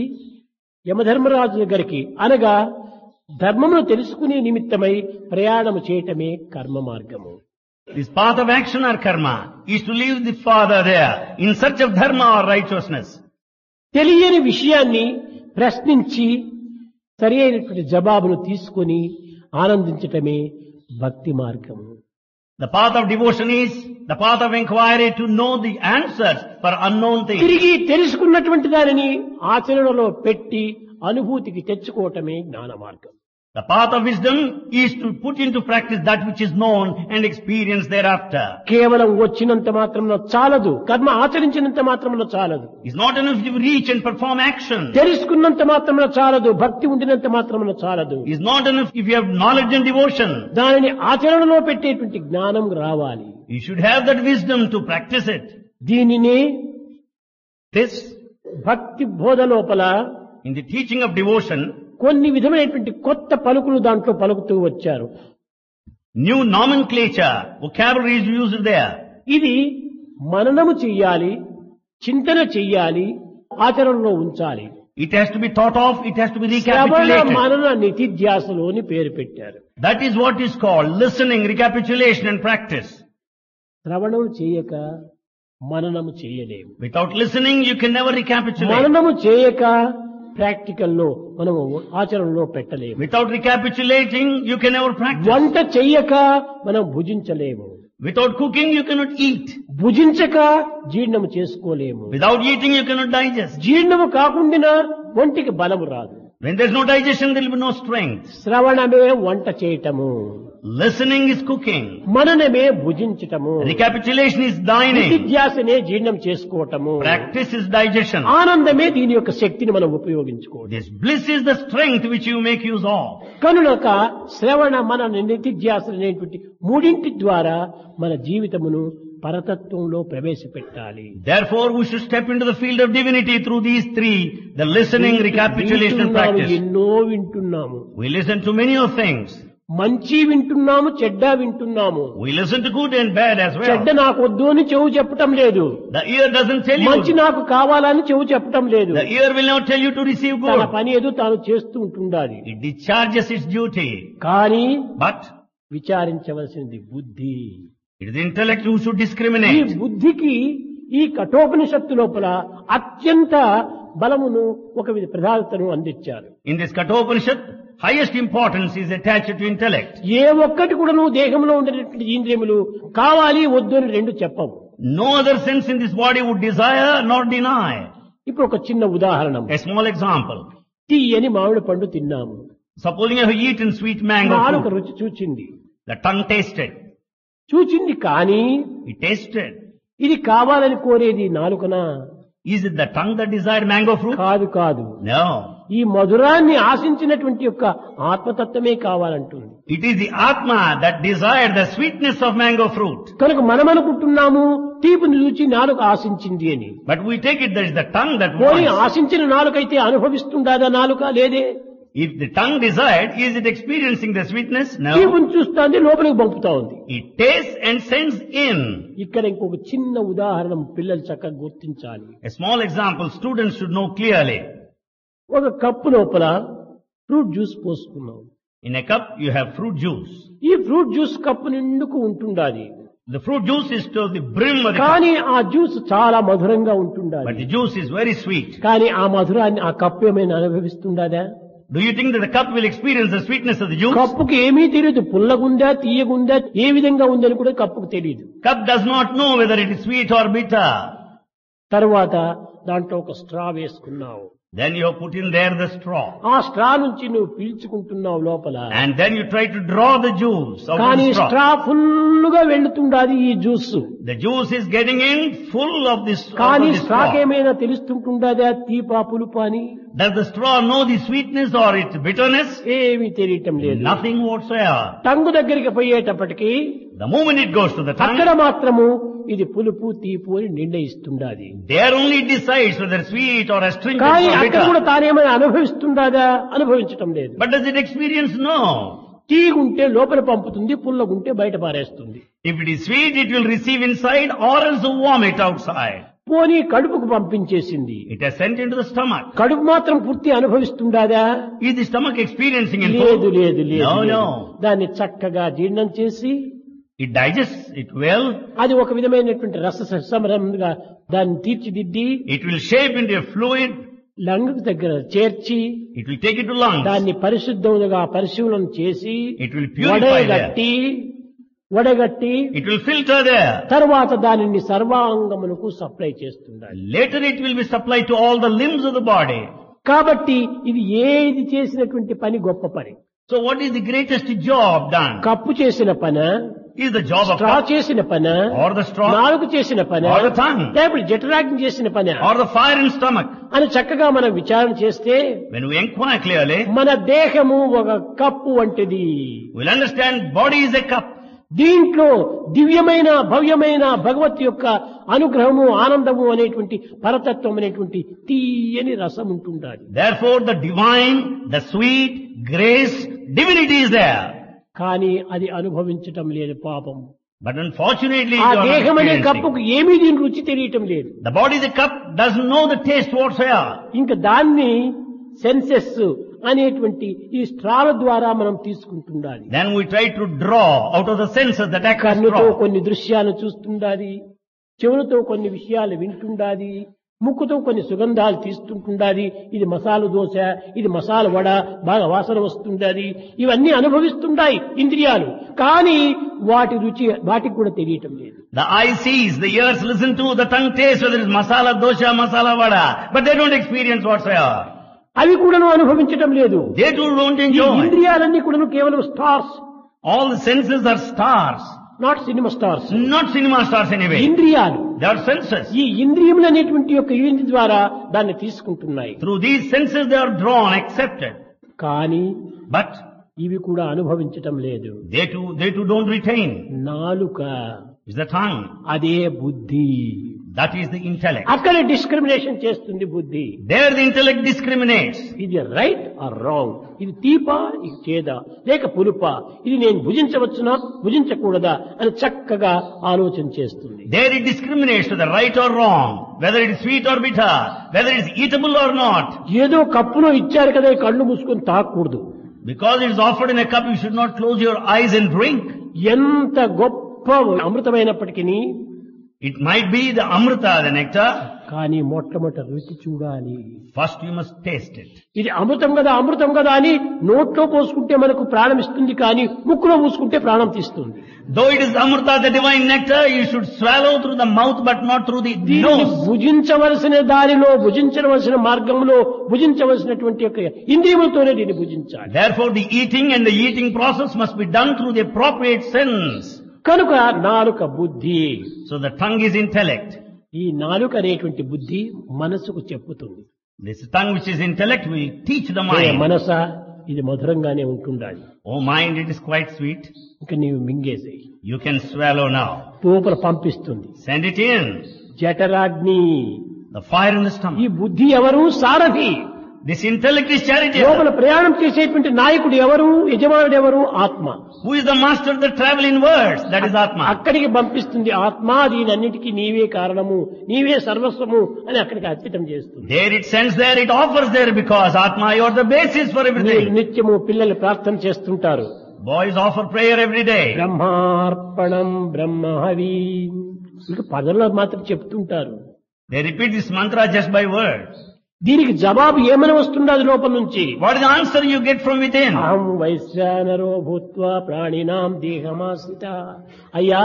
యమధర్మరాజు దగ్గరికి అనగా ధర్మమును తెలుసుకునే నిమిత్తమై ప్రయాణము చేయటమే కర్మ మార్గము. This path of action or karma is to leave the father there in search of dharma or righteousness. తెలియని విషయాన్ని ప్రశ్నించి సరి అయినటువంటి జవాబును తీసుకొని ఆనందించటమే భక్తి మార్గము. The path of devotion is the path of inquiry to know the answers for unknown things. తిరిగి తెలుసుకున్నటువంటి దానిని ఆచరణలో పెట్టి అనుభూతికి తెచ్చుకోవటమే జ్ఞాన మార్గం. The path of wisdom is to put into practice that which is known and experience thereafter. కేవలం వచ్చినంత మాత్రమున చాలదు. కర్మ ఆచరించినంత మాత్రమున చాలదు. It's not enough to reach and perform action. తెలుసుకున్నంత మాత్రమున చాలదు. భక్తి ఉండినంత మాత్రమున చాలదు. It's not enough if you have knowledge and devotion. దానిని ఆచరణలో పెట్టేటువంటి జ్ఞానం రావాలి. You should have that wisdom to practice it. దీనినే This, భక్తి బోధ లోపల in the teaching of devotion, కొన్ని విధమైనటువంటి కొత్త పలుకులు దాంట్లో పలుకుతూ వచ్చారు. new nomenclature, vocabulary is used there. ఇది మననము చెయ్యాలి, చింతన చెయ్యాలి, ఆచరణలో ఉంచాలి. It has to be thought of, it has to be శ్రవణ recapitulated. మనన నిధిధ్యాసలు అని పేరు పెట్టారు. That is what is called listening, recapitulation and practice. శ్రవణం చేయక మననము చేయలేము. Without listening, you can never recapitulate. మననము చేయక ప్రాక్టికల్లో మనము ఆచరణలో పెట్టలేము. Without recapitulating, you can never practice. వంట చెయ్యక మనం భుజించలేము. Without cooking, you cannot eat. భుజించక జీర్ణము చేసుకోలేము. Without eating, you cannot digest. జీర్ణము కాకుండా ఒంటికి బలము రాదు. When there is no digestion, there will be no strength. శ్రవణమే వంట చేయటము, Listening is cooking. మననమే భుజించటము, Recapitulation is dining. నిధిధ్యాసనే జీర్ణం చేసుకోవటము, Practice is digestion. ఆనందమే దీని యొక్క శక్తిని మనం ఉపయోగించుకోవడం. This bliss is the strength which you make use of. కనుక శ్రవణ మన నిధిధ్యాస అనేటువంటి మూడింటి ద్వారా మన జీవితమును పరతత్వంలో ప్రవేశపెట్టాలి. Therefore, we should step into the field of divinity through these three, the listening, recapitulation and practice. ఎన్నో వింటున్నాము. We listen to many of things. మంచి వింటున్నాము, చెడ్డ వింటున్నాము. We listen to good and bad as చెడ్డ well. నాకు వద్దు అని చెవు చెప్పటం లేదు. The ear doesn't tell మంచి you. నాకు కావాలని చెవు చెప్పటం లేదు. The ear will not tell you to receive తన good. పని ఏదో తాను చేస్తూ ఉంటుండాలి. It discharges its duty. కానీ But విచారించవలసింది బుద్ధి. it is the intellect who should ఈ discriminate. బుద్ధికి ఈ కఠోపనిషత్తు లోపల అత్యంత బలమును ఒక విధ ప్రధానతను అందించారు. In this Kathopanishad, highest importance is attached to intellect. ఏ ఒక్కటి కూడా నువ్వు దేహంలో ఉండేటువంటి ఇంద్రియములు కావాలి వద్దు అని రెండు చెప్పవు. No other sense in this body would desire nor deny. ఇప్పుడు ఒక చిన్న ఉదాహరణ. A small example. తీయని మామిడి పండు తిన్నాము. Supposing you have eaten sweet mango నాలుక fruit. రుచి చూచింది. The tongue tasted. చూచింది కానీ It tasted. ఇది కావాలని కోరేది నాలుకనా? Is it the tongue that desired mango fruit? కాదు కాదు. No. ఈ మధురాన్ని ఆశించినటువంటి యొక్క ఆత్మతత్వమే కావాలంటుంది. It is the Atma that desired the sweetness of mango fruit. కనుక మనం అనుకుంటున్నాము తీపిని రుచి నాలుక ఆశించింది అని. But we take it that is the tongue that పోనీ wants. ఆశించిన నాలుకైతే అనుభవిస్తుందా నాలుక? లేదే. If the tongue desired, is it experiencing the sweetness? No. తీపిని చూస్తుంది, లోపలికి పంపుతా ఉంది. It tastes and sends in. ఇక్కడ ఇంకొక చిన్న ఉదాహరణ పిల్లలు చక్కగా గుర్తించాలి. A small example students should know clearly. ఒక కప్పు లోపల ఫ్రూట్ జ్యూస్ పోసుకున్నాం. In a cup you have fruit juice. ఈ ఫ్రూట్ జ్యూస్ కప్పు నిండుకు ఉంటుండాలి. The fruit juice is to the brim of the cup. కానీ ఆ జ్యూస్ చాలా మధురంగా ఉంటుండాలి. But the juice is very sweet. కానీ ఆ మధురాన్ని ఆ కప్పు ఏమైనా అనుభవిస్తుందా? Do you think that the cup will experience the sweetness of the juice? కప్పుకి ఏమీ తెలియదు, పుల్లగుందా తీయగుందా ఏ విధంగా ఉందని కూడా కప్పుకు తెలియదు. Cup does not know whether it is sweet or bitter. తర్వాత దాంట్లో ఒక స్ట్రా వేసుకున్నావు. Then you have put in there the straw. ఆ స్ట్రా నుంచి నువ్వు పీల్చుకుంటున్నావు లోపల. And then you try to draw the juice out of కానీ the straw. స్ట్రా ఫుల్లుగా వెళ్తుండాది ఈ juice. The juice is getting in full of this కానీ straw. స్ట్రాకి ఏమైనా తెలుస్తుంటుందా తీపా పులుపా అని? Does the straw know the sweetness or its bitterness? ఏమీ తెలియటం లేదు. Nothing whatsoever. టంగు దగ్గరికి పోయేటప్పటికి The moment it goes to the tongue, అక్కడ మాత్రము ఇది పులుపు తీపు అని నిర్ణయిస్తుండాది. there only it decides whether sweet or astringent కానీ or అక్కడ కూడా bitter. తానేమైనా అనుభవిస్తుందా? అనుభవించటం లేదు. But does it experience? No. తీగుంటే లోపల పంపుతుంది, పుల్లగుంటే బయట పారేస్తుంది. If it is sweet, it will receive inside or else vomit outside. పోనీ కడుపుకు పంపించేసింది. It has sent into the stomach. కడుపు మాత్రం పూర్తి అనుభవిస్తుందా? Is the stomach experiencing in లేదు full? లేదు లేదు. No, no. దాన్ని చక్కగా జీర్ణం చేసి It digests it well. అది ఒక విధమైనటువంటి రస సంరమంగా దాన్ని తీర్చిదిద్ది It will shape into a fluid. Lung దగ్గర చేర్చి It will take it to lungs. దాన్ని పరిశుద్ధముగా పరిశీలన చేసి It will purify there. వడగట్టి It will filter there. తర్వాత దానిని సర్వాంగమునకు supply చేస్తుండాలి. Later it will be supplied to all the limbs of the body. కాబట్టి ఇది ఏది చేసినటువంటి పని గొప్ప పని. So what is the greatest job done? Cup చేసిన పని, Is the job of straw cup చేసిన పని, or the straw నాలుగు చేసిన పని, or the tongue లేకపోతే జఠరాగ్ని చేసిన పని or the fire in stomach? అని చక్కగా మనం విచారణ చేస్తే When we inquire clearly, మన దేహము ఒక కప్పు వంటిది. we'll understand body is a cup. దీంట్లో దివ్యమైన భవ్యమైన భగవత్ యొక్క అనుగ్రహము ఆనందము అనేటువంటి పరతత్వం అనేటువంటి తీయని రసం ఉంటుండాలి. Therefore the divine, the sweet, grace, divinity is there. కానీ అది అనుభవించటం లేదు పాపం. But unfortunately, ఆ you are not దేహం అనే experiencing. కప్పుకు ఏమీ దీని రుచి తెలియటం లేదు. The body, the cup, doesn't know the taste whatsoever. ఇంకా దాన్ని సెన్సెస్ అనేటువంటి ఈ స్ట్రాల ద్వారా మనం తీసుకుంటుండాలి. Then we try to draw out of the senses that act as కన్నుతో straw. కొన్ని దృశ్యాలు చూస్తుండాలి, చెవులతో కొన్ని విషయాలు వింటుండాలి, ముక్కుతో కొన్ని సుగంధాలు తీస్తుంటుండాలి. ఇది మసాలా దోశ, ఇది మసాలా వడ, బాగా వాసన వస్తుండాలి. ఇవన్నీ అనుభవిస్తుంటాయి ఇంద్రియాలు. కానీ వాటి రుచి వాటికి కూడా తెలియటం లేదు. The eye sees, the ears listen to, the tongue tastes whether it's masala dosha, masala vada. But they don't experience whatsoever. అవి కూడాను అనుభవించటం లేదు. They too don't ఈ enjoy. ఇంద్రియాలన్నీ కూడాను కేవలం stars, All the senses are stars. Not cinema stars. Not cinema stars anyway. ఇంద్రియాలు. They are senses. ఈ ఇంద్రియములు అనేటువంటి యొక్క యూనిట్ ద్వారా దాన్ని తీసుకుంటున్నాయి. Through these senses they are drawn, accepted. కానీ But ఇవి కూడా అనుభవించటం లేదు. they too don't retain. నాలుక, It's the tongue. అదే బుద్ధి. That is the intellect. అక్కడే డిస్క్రిమినేషన్ చేస్తుంది బుద్ధి. There the intellect discriminates. ఇది రైట్ ఆర్ రాంగ్, ఇది తీపా, ఇది చేదా, లేక పులుపా, ఇది నేను భుజించవచ్చునా భుజించకూడదా అని చక్కగా ఆలోచన చేస్తుంది. There it discriminates to the right or wrong, whether it is sweet or bitter, whether it is eatable or not. ఏదో కప్పులో ఇచ్చారు కదా ఈ కళ్ళు మూసుకొని తాగకూడదు. Because it is offered in a cup, you should not close your eyes and drink. ఎంత గొప్ప అమృతమైనప్పటికీ It might be the amrita, the nectar. కానీ మొట్టమొదట రుచి చూడాలి. First you must taste it. ఇది అమృతం కదా అమృతం కదా అని నోట్లో పోసుకుంటే మనకు ప్రాణం ఇస్తుంది, కానీ ముక్కులో పూసుకుంటే ప్రాణం తీస్తుంది. Though it is amrita, the divine nectar, you should swallow through the mouth but not through the దీన్ని nose. భుజించవలసిన దారిలో, భుజించవలసిన మార్గంలో, భుజించవలసినటువంటి యొక్క ఇంద్రియములతోనే దీన్ని భుజించాలి. Therefore the eating and the eating process must be done through the appropriate sense. కనుక నాలుక బుద్ధి. So the tongue is intellect. ఈ నాలుక అనేటువంటి బుద్ధి మనసుకు చెప్పుతుంది. This tongue which is intellect will teach the hey mind. మనస, ఇది మధురంగానే ఉంటుండాలి. Oh mind, it is quite sweet. ఇంకా నీవు మింగేసేయి. You can swallow now. లోపల పంపిస్తుంది. Send it in. జఠరాగ్ని. The fire in the ఈ stomach. బుద్ధి ఎవరు? సారథి. This intellect is charity. లోపల ప్రయాణం చేసేటువంటి నాయకుడు ఎవరు? యజమానుడు ఎవరు? ఆత్మ. Who is the master of the travel inwards? That is Atma. అక్కడికి పంపిస్తుంది ఆత్మ. దీనన్నిటికీ నీవే కారణము, నీవే సర్వస్వము అని అక్కడికి అర్పితం చేస్తుంది. There it sends there, it offers there, because Atma, you are the basis for everything. నిత్యము పిల్లలు ప్రార్థన చేస్తుంటారు. Boys offer prayer every day. బ్రహ్మార్పణం బ్రహ్మహవి. ఇంకా పదల్లో మాత్రం చెప్తుంటారు. They repeat this mantra just by word. దీనికి జవాబు ఏమని వస్తున్నది లోపల నుంచి? What is the answer you get from within? అహం వైశ్వానరో భూత్వా ప్రాణినాం దేహమాశ్రిత. అయ్యా,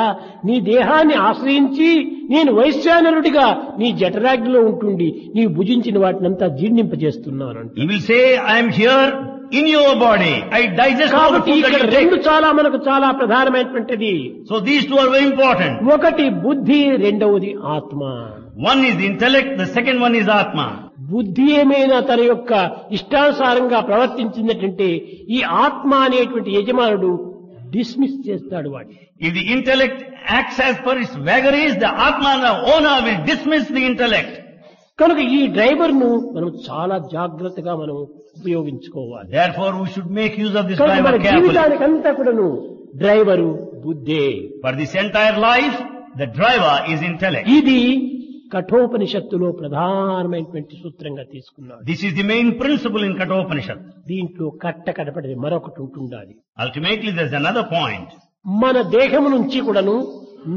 నీ దేహాన్ని ఆశ్రయించి నేను వైశ్వానరుడిగా నీ జఠరాగ్నిలో ఉంటుండి నీవు భుజించిన వాటినంతా జీర్ణింపజేస్తున్నాను. He will say, I am here in your body. I digest all the కాబట్టి food that ఇక్కడ you రెండు take. చాలా మనకు చాలా ప్రధానమైనటువంటిది. So these two are very important. ఒకటి బుద్ధి, రెండవది ఆత్మ. One is intellect, the second one is Atma. బుద్ధి ఏమైనా తన యొక్క ఇష్టానుసారంగా ప్రవర్తించిందంటే ఈ ఆత్మ అనేటువంటి యజమానుడు డిస్మిస్ చేస్తాడు వాడిని. If the intellect acts as per its vagaries, the Atma, the owner, will dismiss the intellect. కనుక ఈ డ్రైవర్ ను మనం చాలా జాగ్రత్తగా మనం ఉపయోగించుకోవాలి. Therefore, we should make use of this కనుక మన driver carefully. జీవితానికంతా కూడాను డ్రైవరు బుద్ధే. For this entire life, the driver is intellect. ఇది కఠోపనిషత్తులో ప్రధానమైనటువంటి సూత్రంగా తీసుకున్నాడు. This is the main principle in Kathopanishad. దీంట్లో కట్టకడపడి మరొకటి ఉంటుండాలి. Ultimately, there's another point. మన దేహం నుంచి కూడాను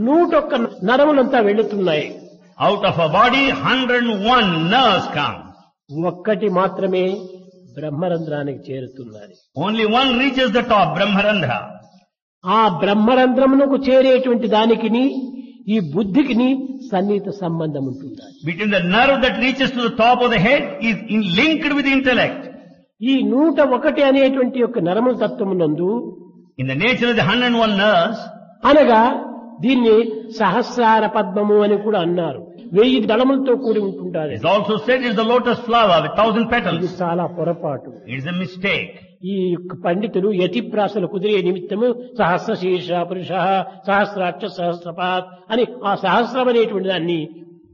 101 నరములంతా వెళుతున్నాయి. Out of a body, 101 nerves come. ఒక్కటి మాత్రమే బ్రహ్మరంధ్రానికి చేరుతున్నది. Only one reaches the top, Brahmarandha. ఆ బ్రహ్మరంధ్రమునకు చేరేటువంటి దానికిని ఈ బుద్ధికిని సన్నిహిత సంబంధం ఉంటుంది. Between the nerve that reaches to the top of the head is linked with the intellect. ఈ 101 అనేటువంటి యొక్క నరముల తత్వమునందు In the nature of the 101 nerves, అనగా దీన్ని సహస్రార పద్మము అని కూడా అన్నారు. 1000 దళములతో కూడి ఉంటుంటారు. it's also said is the lotus flower with 1000 ఇది petals. చాలా పొరపాటు. It is a mistake. ఈ యొక్క పండితులు యతిప్రాసలు కుదిరే నిమిత్తము సహస్ర శీర్ష పురుష సహస్రాక్ష సహస్రపాత్ అని ఆ సహస్రం అనేటువంటి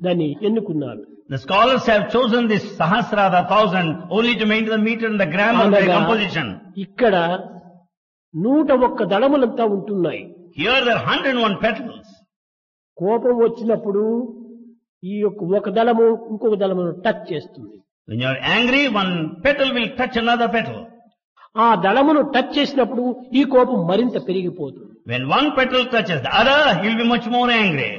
దాన్ని ఎన్నుకున్నారు. The scholars have chosen this sahasra, the 1000, only to maintain the meter and the gram of their composition. ఇక్కడ 101 దళములంతా ఉంటున్నాయి. Here there are 101 petals. కోపం వచ్చినప్పుడు ఈ యొక్క ఒక దళము ఇంకొక దళమును టచ్ చేస్తుంది. When you are angry, one petal will touch another petal. ఆ దళమును టచ్ చేసినప్పుడు ఈ కోపం మరింత పెరిగిపోతుంది. When one petal touches the other, he will be much more angry.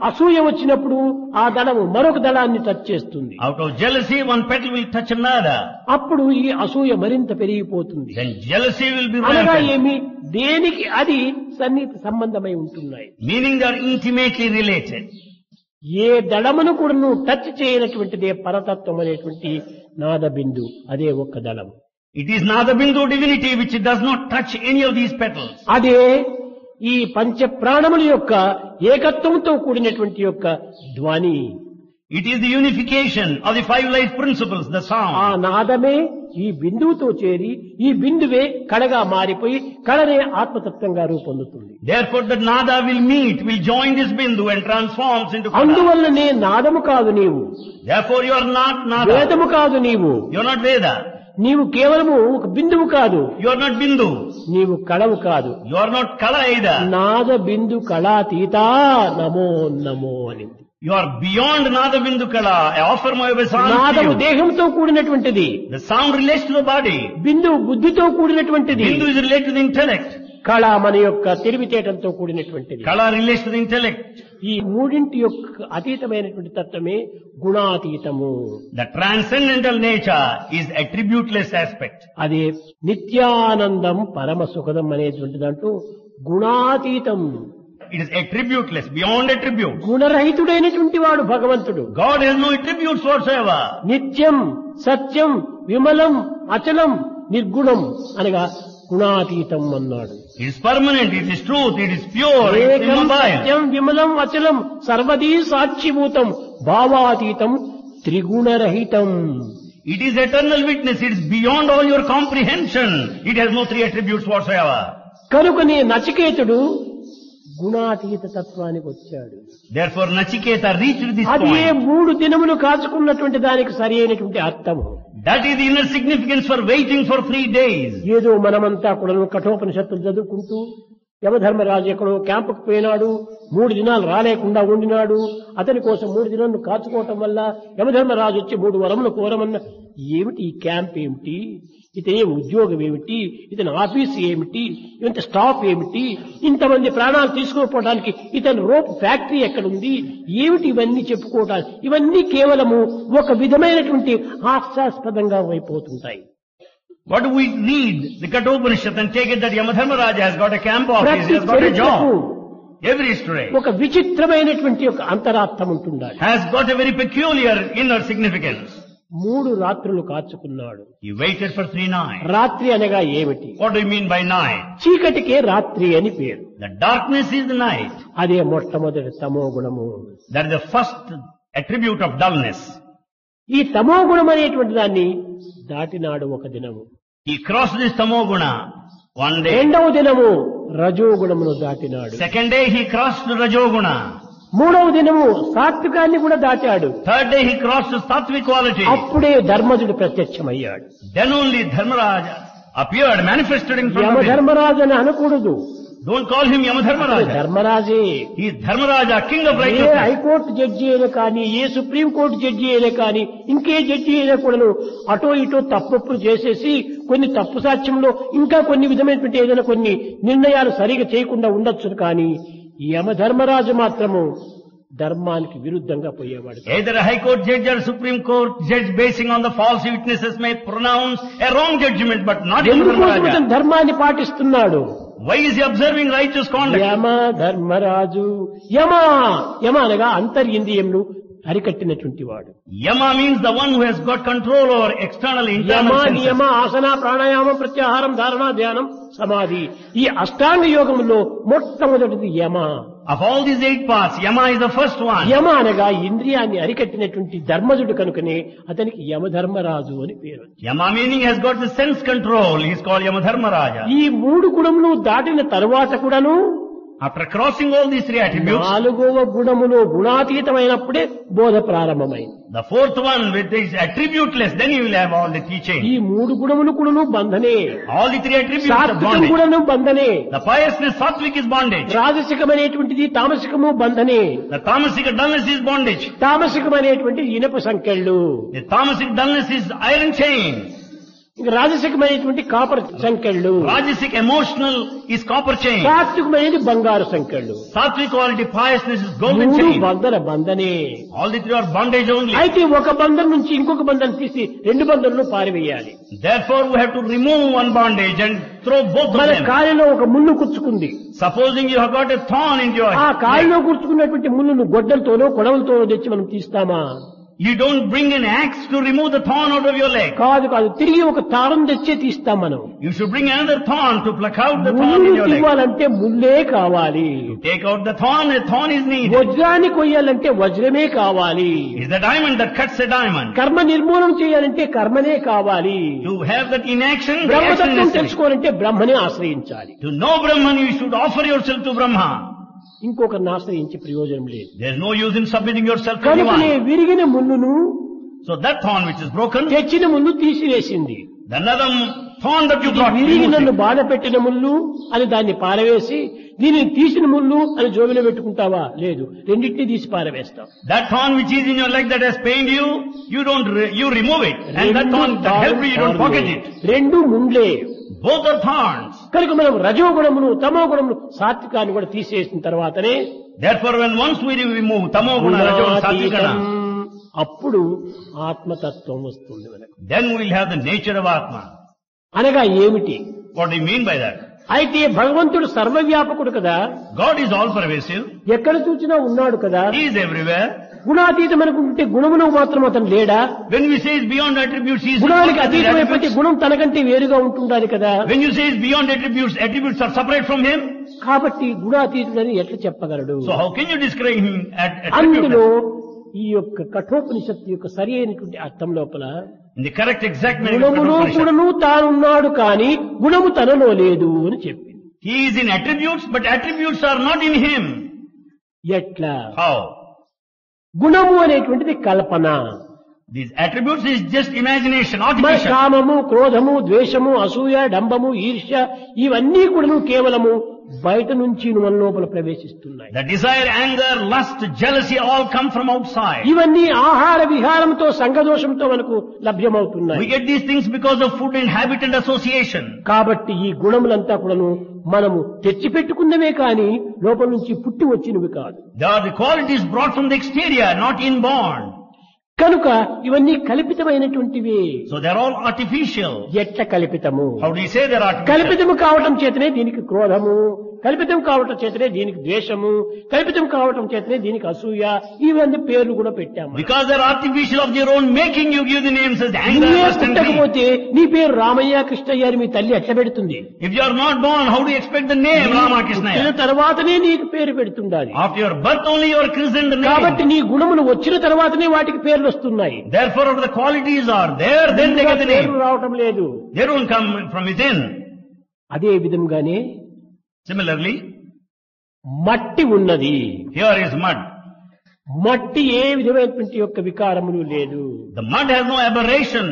అసూయ వచ్చినప్పుడు ఆ దళము మరొక దళాన్ని టచ్ చేస్తుంది. Out of jealousy, one petal will touch another. అప్పుడు ఈ అసూయ మరింత పెరిగిపోతుంది. Then jealousy will be అనగా rampant. ఏమి? దేనికి అది సన్నిహిత సంబంధమై ఉంటున్నాయి. Meaning they are intimately related. ఏ దళమును కూడా నువ్వు టచ్ చేయనటువంటిదే పరతత్వం అనేటువంటి నాద బిందు, అదే ఒక్క దళం. It is Nadabindu divinity which does not touch any of these petals. అదే ఈ పంచ ప్రాణముల యొక్క ఏకత్వంతో కూడినటువంటి యొక్క ధ్వని. It is the unification of the 5 life principles, the ఆ sound. నాదమే ఈ బిందువుతో చేరి ఈ బిందువే కళగా మారిపోయి కళనే ఆత్మతత్వంగా రూపొందుతుంది. Therefore the Nada will meet, will join this Bindu and transforms into Kada. అందువల్లనే నాదము కాదు నీవు, Therefore you are not Nada. వేదము కాదు నీవు, You are not Veda. నీవు కేవలము ఒక బిందువు కాదు, You are not Bindu. నీవు కళవు కాదు. You are not Kala either. నాద బిందు కళాతీతా నమో నమో అని. You are beyond Nada Bindu Kala. I offer my obeisance నాదము to you. దేహంతో కూడినటువంటిది, The sound relates to the body. బిందువు బుద్ధితో కూడినటువంటిది, Bindu is related to the intellect. కళ మన యొక్క తెలివితేటంతో కూడినటువంటిది. Kala relates to the intellect. ఈ మూడింటి యొక్క అతీతమైనటువంటి తత్వమే గుణాతీతము. The transcendental nature is attributeless aspect. అదే నిత్యానందం పరమ సుఖదం అనేటువంటి దాంట్లో గుణాతీతం. It is attributeless, beyond attribute. గుణరహితుడైనటువంటి వాడు భగవంతుడు. God has no attributes whatsoever. నిత్యం సత్యం విమలం అచలం నిర్గుణం అనగా గుణాతీతం అన్నాడు. It is permanent, it is truth, it is pure, it is ఏకం immobile. Satyam విమలం అచలం సర్వదీ సాక్షిభూతం భావాతీతం త్రిగుణరహితం. It is eternal witness. It is beyond all your comprehension. It has no three attributes whatsoever. కనుకనే నచికేతుడు గుణాతీత తత్వానికి వచ్చాడు. Therefore, Nachiketa reached this అదే point. 3 దినములు కాచుకున్నటువంటి దానికి సరి అయినటువంటి అర్థము. That is the inner significance for waiting for 3 days. ఏదో మనమంతా కూడా కఠోపనిషత్తులు చదువుకుంటూ యమధర్మరాజు ఎక్కడో క్యాంపుకు పోయినాడు, 3 దినాలు రాలేకుండా ఉండినాడు, అతని కోసం 3 దినాలను కాచుకోవటం వల్ల యమధర్మరాజు వచ్చి 3 వరములు కోరమన్న. ఏమిటి ఈ క్యాంప్ ఏమిటి, ఇతని ఉద్యోగం ఏమిటి, ఇతని ఆఫీస్ ఏమిటి, ఇంత స్టాఫ్ ఏమిటి, ఇంతమంది ప్రాణాలు తీసుకోపోవడానికి ఇతని రోప్ ఫ్యాక్టరీ ఎక్కడుంది, ఏమిటి ఇవన్నీ చెప్పుకోవడానికి, ఇవన్నీ కేవలము ఒక విధమైనటువంటి హాస్యాస్పదంగా అయిపోతుంటాయి. What do we read the Kathopanishad and take it that Yamadharmaraja has got a camp office, he has got a job. Every story ఒక విచిత్రమైనటువంటి ఒక అంతరార్థం ఉంటుండాలి. has got a very peculiar inner significance. 3 రాత్రులు కాచుకున్నాడు. He waited for 3 nights. రాత్రి అనగా ఏమిటి? What do you mean by night? చీకటికే రాత్రి అని పేరు. The darkness is the night. అదే మొట్టమొదటి తమో గుణము. That is the first attribute of dullness. ఈ తమో గుణం అనేటువంటి దాన్ని దాటినాడు ఒక దినము. He crossed this tamoguna one day. రెండవ దినము రజో గుణమును దాటినాడు. Second day he crossed the rajoguna. మూడవ దినము సాత్వికాన్ని కూడా దాటాడు. Third day he crossed the sattvic quality. అప్పుడే ధర్మజుడు ప్రత్యక్షమయ్యాడు. Then only Dharmaraja appeared, manifested in front of him. Yamadharmaraju అని అనకూడదు. Don't call him Yamadharmaraja. ధర్మరాజే. He is Dharmaraja, king of A righteousness. High court judge అయినా కానీ, ఏ సుప్రీం కోర్టు జడ్జి అయినా కానీ, ఇంకే జడ్జి అయినా కూడా అటో ఇటో తప్పులు చేసేసి కొన్ని తప్పు సాక్ష్యంలో ఇంకా కొన్ని విధమైనటువంటి ఏదైనా కొన్ని నిర్ణయాలు సరిగా చేయకుండా ఉండొచ్చు. కానీ యమధర్మరాజు మాత్రము ధర్మానికి విరుద్ధంగా పోయేవాడు. Either a high court judge or supreme court judge basing on the false witnesses may pronounce a wrong judgment, but not ఎందుకోసం Yamadharmaraja. అతను ధర్మాన్ని పాటిస్తున్నాడు. Why is he observing righteous conduct? యమ ధర్మరాజు. యమ యమ అనగా అంతర్యింద్రియములు అరికట్టినటువంటి వాడు. Yama means the one who has got control over external Yama internal senses. నియమ ఆసన ప్రాణాయామం ప్రత్యాహారం ధారణ ధ్యానం సమాధి ఈ అష్టాంగ యోగములో మొట్టమొదటిది యమ. Of all these 8 paths, Yama is the first one. యమ అనగా ఇంద్రియాన్ని అరికట్టినటువంటి ధర్మజుడు కనుకనే అతనికి యమధర్మరాజు అని పేరు. Yama meaning has got the sense control. He is called Yamadharmaraja. ఈ 3 గుణములు దాటిన తరువాత కూడాను After crossing all these 3 attributes, 4వ గుణములో గుణాతీతమైనప్పుడే బోధ ప్రారంభమైంది. the 4th one with is attributeless, then you will have all the teaching. ఈ 3 గుణములు కూడాను బంధనే. All the 3 attributes are సాత్వికం bondage. కూడాను బంధనే. The piousness, sattvic is bondage. రాజసికమైనటువంటిది తామసికము బంధనే. The tamasic dullness is bondage. తామసికమైనటువంటి ఇనప సంకెళ్ళు. The tamasic dullness is iron chain. ఇంకా రాజసికమైనటువంటి కాపర్ సంకెళ్ళు. Rajasic emotional is copper chain. సాత్వికమైనది బంగారు సంకెళ్ళు. Sattvic quality piousness is golden 3 chain. బంధనే. All the 3 are bondage only. అయితే ఒక బంధం నుంచి ఇంకొక బంధం తీసి 2 బంధంలో పారివేయాలి. Therefore we have to remove one bondage and throw both of మన them. కాలిలో ఒక ముళ్ళు కుచ్చుకుంది. Supposing you have got a thorn in your ఆ leg. కాలిలో కూర్చుకున్నటువంటి ముళ్ళును గొడ్డలతోనో కొడవలతోనో తెచ్చి మనం తీస్తామా? You don't bring an axe to remove the thorn out of your leg. కాదు కాదు, తిరిగి ఒక తారం తెచ్చే తీస్తాం మనం. You should bring another thorn to pluck out the thorn ముళ్ళు in your leg. తీయాలంటే ముళ్ళే కావాలి. To take out the thorn, a thorn is needed. వజ్రాన్ని కొయ్యాలంటే వజ్రమే కావాలి. It's the diamond that cuts a diamond. కర్మ నిర్మూలన చేయాలంటే కర్మనే కావాలి. To have that inaction, the action బ్రహ్మతత్వం necessary. తెలుసుకోవాలంటే బ్రహ్మనే ఆశ్రయించాలి. To know Brahman, you should offer yourself to Brahma. ఇంకొకరిని ఆశ్రయించే ప్రయోజనం లేదు. There's no use in submitting yourself to కనుకనే anyone. విరిగిన ముళ్ళును So that thorn which is broken, తెచ్చిన ముళ్ళు తీసివేసింది. the another thorn that you ఇది brought, విరిగి removed నన్ను it. బాధ పెట్టిన ముళ్ళు అని దాన్ని పారవేసి దీనిని తీసిన ముళ్ళు అని జోబిలో పెట్టుకుంటావా? లేదు, రెండింటినీ తీసి పారవేస్తాం. That thorn which is in your leg that has pained you, you remove it. And that thorn that helped you don't pocket it. 2 ముండ్లే. Both are thorns. కనుక మనం రజోగుణమును తమో గుణమును సాత్వికాన్ని కూడా తీసేసిన తర్వాతనే Therefore, when once we remove tamoguna, rajoguna, sattviguna, అప్పుడు ఆత్మతత్వం వస్తుంది మనకు. then we will have the nature of Atma. అనగా ఏమిటి? What do you mean by that? అయితే భగవంతుడు సర్వవ్యాపకుడు కదా, God is all pervasive. ఎక్కడ చూసినా ఉన్నాడు కదా. He is everywhere. గుణాతీతం అనుకుంటే గుణమును మాత్రం అతను లేడా? When we say it's beyond attributes, he is గుణానికి beyond the అతీతమైపోతే attributes. గుణం తనకంటే వేరుగా ఉంటుండాలి కదా. When you say it's beyond attributes, attributes are separate from him. కాబట్టి గుణాతీతుడని ఎట్లా చెప్పగలడు? So how can you describe him at అందులో attributes? ఈ యొక్క కఠోపనిషత్తు యొక్క సరి అయినటువంటి అర్థం లోపల In the correct exact meaning of గుణములో Upanishad. కూడాను తానున్నాడు కానీ గుణము తనలో లేదు అని చెప్పింది. He is in attributes, but attributes are not in him. ఎట్లా? How? గుణము అనేటువంటిది కల్పన. These attributes is just imagination, మన artificial. కామము, క్రోధము, ద్వేషము, అసూయ, డంబము, ఈర్ష్య ఇవన్నీ కూడాను కేవలము బయట నుంచి మన లోపల ప్రవేశిస్తున్నాయి. The desire, anger, lust, jealousy all come from outside. ఇవన్నీ ఆహార విహారంతో సంఘదోషంతో మనకు లభ్యమవుతున్నాయి. We get these things because of food and habit and association. కాబట్టి ఈ గుణములంతా కూడాను మనము తెచ్చిపెట్టుకున్నవే కానీ లోపల నుంచి పుట్టి వచ్చినవి కాదు. They are the qualities brought from the exterior, not inborn. కనుక ఇవన్నీ కల్పితమైనటువంటివి. So they are all artificial. ఎట్ల కల్పితము? How do you say they are artificial? కల్పితము కావటం చేతనే దీనికి క్రోధము, కల్పితం కావటం చేతనే దీనికి ద్వేషము, కల్పితం కావటం చేతనే దీనికి అసూయ, ఇవన్నీ పేర్లు కూడా పెట్టాము. Because they are artificial of their own making, you give the names as anger, నువ్వే lust and greed. పుట్టకపోతే నీ పేరు రామయ్య కృష్ణయ్య అని మీ తల్లి ఎట్లా పెడుతుంది? If you are not born, how do you expect the name Ramakrishna? పుట్టిన తర్వాతనే నీకు పేరు పెడుతుండాలి. After your birth only you are christened the కాబట్టి name. నీ గుణములు వచ్చిన తర్వాతనే వాటికి పేర్లు వస్తున్నాయి. Therefore, if the qualities are there, then they get the పేర్లు name. రావటం లేదు. They don't come from within. అదే విధంగానే Similarly, మట్టి ఉన్నది. here is mud. మట్టి ఏ విధమైనటువంటి యొక్క వికారములు లేదు. The mud has no aberration.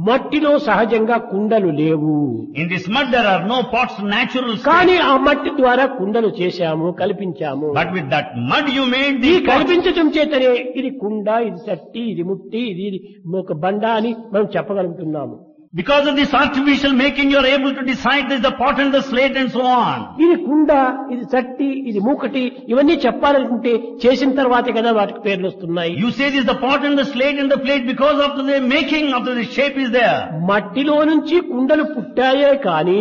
మట్టిలో సహజంగా కుండలు లేవు. In this mud there are no pots, natural కానీ state. ఆ మట్టి ద్వారా కుండలు చేశాము, కల్పించాము. But with that mud you made ఈ these pots. కల్పించటం చేతనే ఇది కుండ, ఇది చట్టి, ఇది ముట్టి, ఇది ఒక బండ అని మనం చెప్పగలుగుతున్నాము. Because of this artificial making, you are able to decide this is the pot and the slate and so on. ఇది కుండ, ఇది చట్టి, ఇది మూకటి, ఇవన్నీ చెప్పాలనుకుంటే చేసిన తర్వాతే కదా వాటికి పేర్లు వస్తున్నాయి. You say this is the pot and the slate and the plate because after the making, after the shape is there. మట్టిలో నుంచి కుండలు పుట్టాయే కానీ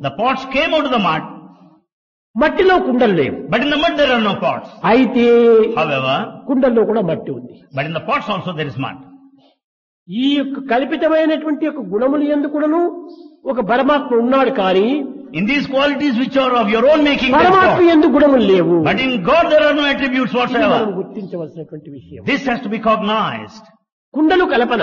The pots came out of the mud, మట్టిలో కుండలు లేవు. but in the mud there are no pots. అయితే However, కుండల్లో కూడా మట్టి ఉంది. but in the pots also there is mud. ఈ యొక్క కల్పితమైనటువంటి యొక్క గుణములు ఎందుకును ఒక పరమాత్మ ఉన్నాడు కానీ In these qualities which are of your own making, there is పరమాత్మ God. ఎందుకు గుణములు లేవు. But in God there are no attributes ఇది మనం whatsoever. గుర్తించవలసినటువంటి విషయం. This has to be cognized. కుండలు కల్పన,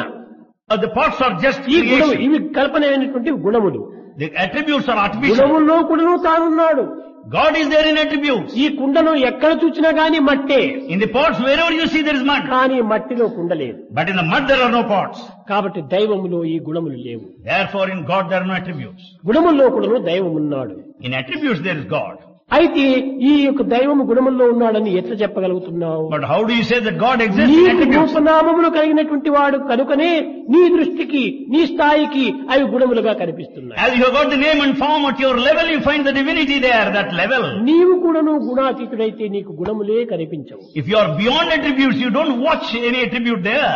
The pots are just ఈ గుణము creation. ఇవి కల్పనమైనటువంటి గుణములు. The attributes are artificial. గుణముల్లో కూడాను తానున్నాడు. God is there in attributes. ఈ కుండను ఎక్కడ చూసినా గాని మట్టే, In the pots wherever you see there is mud. కానీ మట్టిలో కుండ లేదు. But in the mud there are no pots. కాబట్టి దైవములో ఈ గుణములు లేవు. Therefore in God there are no attributes. గుణముల్లో కూడాను దైవం ఉన్నాడు. In attributes there is God. అయితే ఈ యొక్క దైవము గుణముల్లో ఉన్నాడని ఎట్లా చెప్పగలుగుతున్నావు? But how do you say that God exists in నీకు attributes? రూపనామములు కలిగినటువంటి వాడు కనుకనే నీ దృష్టికి, నీ స్థాయికి అవి గుణములుగా కనిపిస్తున్నాయి. As you have got the name and form at your level, you find the divinity there, that level. నీవు కూడాను గుణాతీతుడైతే నీకు గుణములే కనిపించవు. If you are beyond attributes, you don't watch any attribute there.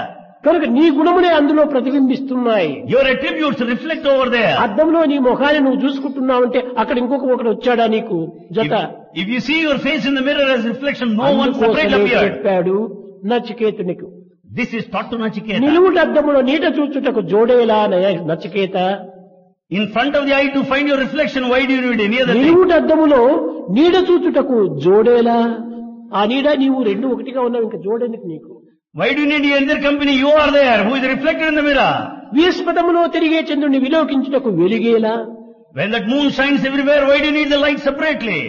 కనుక నీ గుణములే అందులో ప్రతిబింబిస్తున్నాయి. Your attributes reflect over there. అద్దంలో నీ ముఖాన్ని నువ్వు చూసుకుంటున్నావంటే అక్కడ ఒకడు వచ్చాడా నీకు జత? If you see your face in the mirror as reflection, no one separate అందుకోసమే appeared. చెప్పాడు నచికేతునికి, This is taught to Nachiketa. నిలువుట అద్దములో నీట చూచుటకు జోడేలా Nachiketa. In front of the eye to find your reflection, why do you need any other thing? నిలువుట అద్దములో నీడ చూచుటకు జోడేలా, ఆ నీడ నీవు రెండు ఒకటిగా ఉన్నావు, ఇంకా జోడేందుకు నీకు? Why do you need any other company? You are there, who is reflected in the mirror. విస్పదములో తిరిగే చంద్రుని విలోకించుటకు వెలిగేలా. When that moon shines everywhere, why do you need the light separately?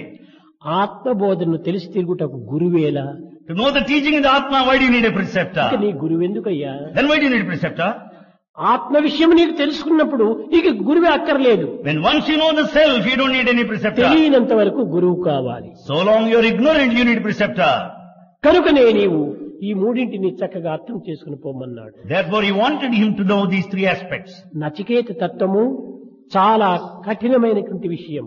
ఆత్మబోధనను తెలిసి తిరుగుటకు గురువేలా. To know the teaching in the Atma, why do you need a ఇక preceptor? నీ గురువు ఎందుకయ్యా? Then why do you need a preceptor? ఆత్మ విషయం నీకు తెలుసుకున్నప్పుడు నీకు గురువే అక్కర్లేదు. When once you know the self, you don't need any preceptor. తెలియనంత వరకు గురువు కావాలి. So long you are ignorant, you need preceptor. కనుకనే నీవు ఈ మూడింటిని చక్కగా అర్థం చేసుకుని పోమన్నాడు. Therefore he wanted him to know these three aspects. Nachiketa తత్వము చాలా కఠినమైనటువంటి విషయం.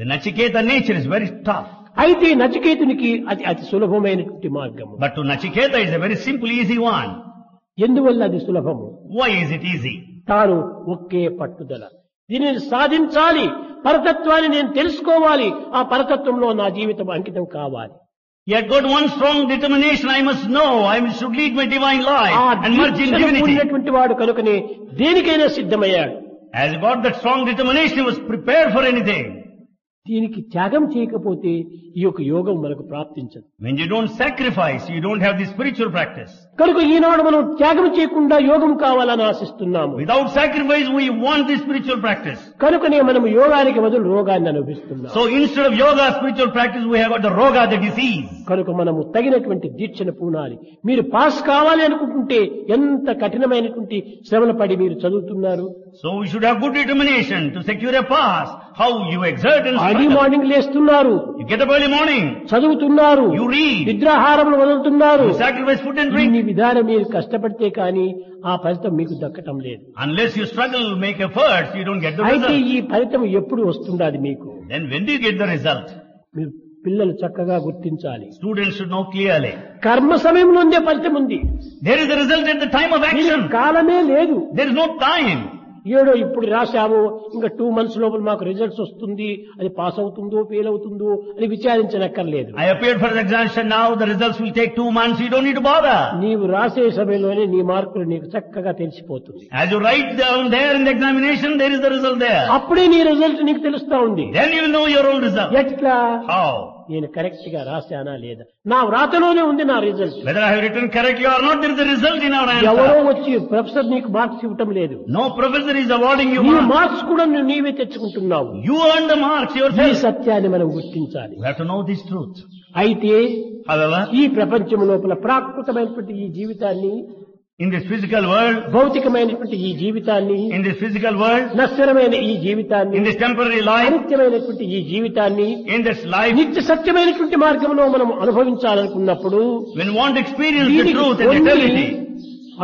The Nachiketa nature is very tough. అయితే నచికేతునికి అతి సులభమైనటువంటి మార్గము. But to Nachiketa it's a very simple, easy one. ఎందువల్ల అది సులభము? Why is it easy? తాను ఒకే పట్టుదల, దీనిని సాధించాలి, పరతత్వాన్ని నేను తెలుసుకోవాలి, ఆ పరతత్వంలో నా జీవితం అంకితం కావాలి. He had got one strong determination, I must know, I should lead my divine life and merge in divinity. ఉన్నటువంటి వాడు కనుకనే దేనికైనా సిద్ధమయ్యాడు. As he got that strong determination, he was prepared for anything. దీనికి త్యాగం చేయకపోతే ఈ యొక్క యోగం మనకు ప్రాప్తించదు. When you don't sacrifice, you don't have the spiritual practice. కనుక ఈనాడు మనం త్యాగం చేయకుండా యోగం కావాలని ఆశిస్తున్నాము. Without sacrifice, we want the spiritual practice. కనుకనే మనం యోగానికి బదులు రోగాన్ని అనుభవిస్తున్నాం. So instead of yoga, spiritual practice, we have got the roga, the disease. కనుక మనము తగినటువంటి దీక్షను పూనాలి. మీరు పాస్ కావాలి అనుకుంటుంటే ఎంత కఠినమైనటువంటి శ్రమలు పడి మీరు చదువుతున్నారు. So we should have good determination to secure a pass. How you exert and early struggle. Morning లేస్తున్నారు, You get up early morning. చదువుతున్నారు, You read. నిద్రాహారములు వదులుతున్నారు. You sacrifice food and drink. ఇన్ని విధానం మీరు కష్టపడితే కానీ ఆ ఫలితం మీకు దక్కటం లేదు. Unless you struggle, make efforts, you don't get the అయితే result. ఈ ఫలితం ఎప్పుడు వస్తుండాది మీకు? Then when do you get the result? మీరు పిల్లలు చక్కగా గుర్తించాలి. Students should know clearly. కర్మ సమయంలోనే ఫలితం ఉంది. There is a result at the time of దీనికి action. కాలమే లేదు. There is no time. ఏడో ఇప్పుడు రాశాము, ఇంకా 2 months లోపల మాకు రిజల్ట్స్ వస్తుంది, అది పాస్ అవుతుందో ఫెయిల్ అవుతుందో అని విచారించనక్కర్లేదు. I appeared for the examination now, the results will take 2 months, you don't need to bother. నీవు రాసే సమయంలోనే నీ మార్కులు నీకు చక్కగా తెలిసిపోతుంది. As you write down there in the examination, there is the result there. అప్పుడే నీ రిజల్ట్ నీకు తెలుస్తా ఉంది. Then you will know your own result. ఎట్లా? How? నేను కరెక్ట్ గా రాశానా లేదా, నా వ్రాతలోనే ఉంది నా result. Whether I have written correctly or not, there is a result in our ఎవరో answer. వచ్చి ప్రొఫెసర్ నీకు మార్క్స్ ఇవ్వటం లేదు. No professor is awarding you నీ marks. మార్క్స్ కూడా నీవే తెచ్చుకుంటున్నావు. You earn the marks ఈ yourself. సత్యాన్ని మనం గుర్తించాలి. We have to know this truth. అయితే However, ఈ ప్రపంచం లోపల ప్రాకృతమైనటువంటి ఈ జీవితాన్ని, in this physical world, భౌతికమైనటువంటి ఈ జీవితాన్ని, in this physical world, నశ్వరమైన ఈ జీవితాన్ని, in this temporary life, అనిత్యమైనటువంటి ఈ జీవితాన్ని in this life, నిత్య సత్యమైనటువంటి మార్గంలో మనం అనుభవించాలనుకున్నప్పుడు when we want to experience the వీటికి truth and కొన్ని eternity,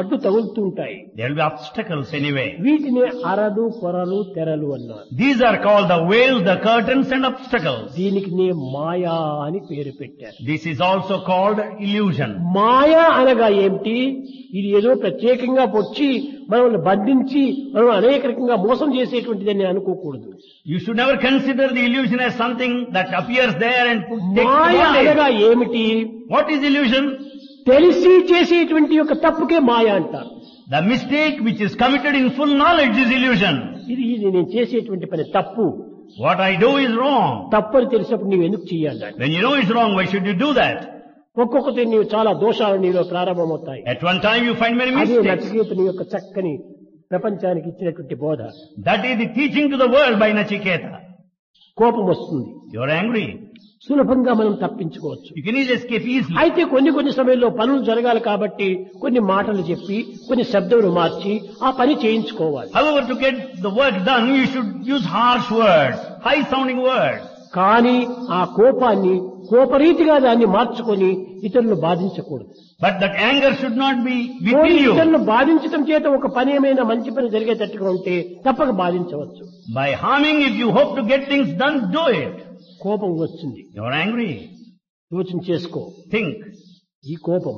అడ్డు తగులుతూ ఉంటాయి. there will be obstacles anyway. వీటిని అరలు, పొరలు, తెరలు అన్నారు. These are called the veils, the curtains and obstacles. దీనికి నే మాయా అని పేరు పెట్టారు. This is also called illusion. మాయా అనగా ఏమిటి? ఇది ఏదో ప్రత్యేకంగా వచ్చి మనల్ని బంధించి మనం అనేక రకంగా మోసం చేసేటువంటిదని అనుకోకూడదు. You should never consider the illusion as something that appears there and takes మాయ అనగా advantage. ఏమిటి? What is illusion? తెలిసి చేసేటువంటి యొక్క తప్పుకే మాయ అంటారు. The mistake which is committed in full knowledge is illusion. ఇది నేను చేసేటువంటి పని తప్పు. What I do is wrong. తప్పు అని తెలిసినప్పుడు నీవు ఎందుకు చేయాలి? When you know it's wrong, why should you do that? ఒక్కొక్కటి నీవు చాలా దోషాలు నీలో ప్రారంభమవుతాయి. At one time you find many అదే mistakes. నచికేతుని యొక్క చక్కని ప్రపంచానికి ఇచ్చినటువంటి బోధ. That is the teaching to the world by Nachiketa. కోపం వస్తుంది, You are angry. సులభంగా మనం తప్పించుకోవచ్చు. You can easily escape easily. అయితే కొన్ని సమయంలో పనులు జరగాలి కాబట్టి కొన్ని మాటలు చెప్పి కొన్ని శబ్దాలు మార్చి ఆ పని చేయించుకోవాలి. However, to get the work done, you should use harsh words, high sounding words. కానీ ఆ కోపాన్ని కోపరీతిగా దాన్ని మార్చుకొని ఇతరులను బాధించకూడదు. But that anger should not be within you. ఇతరులను బాధించడం చేత ఒక పని ఏమైనా మంచి పని జరిగేటట్టుగా ఉంటే తప్పక బాధించవచ్చు. By harming, if you hope to get things done, do it. కోపం వస్తుంది, You are angry. యోచన చేసుకో. Think. ఈ కోపం,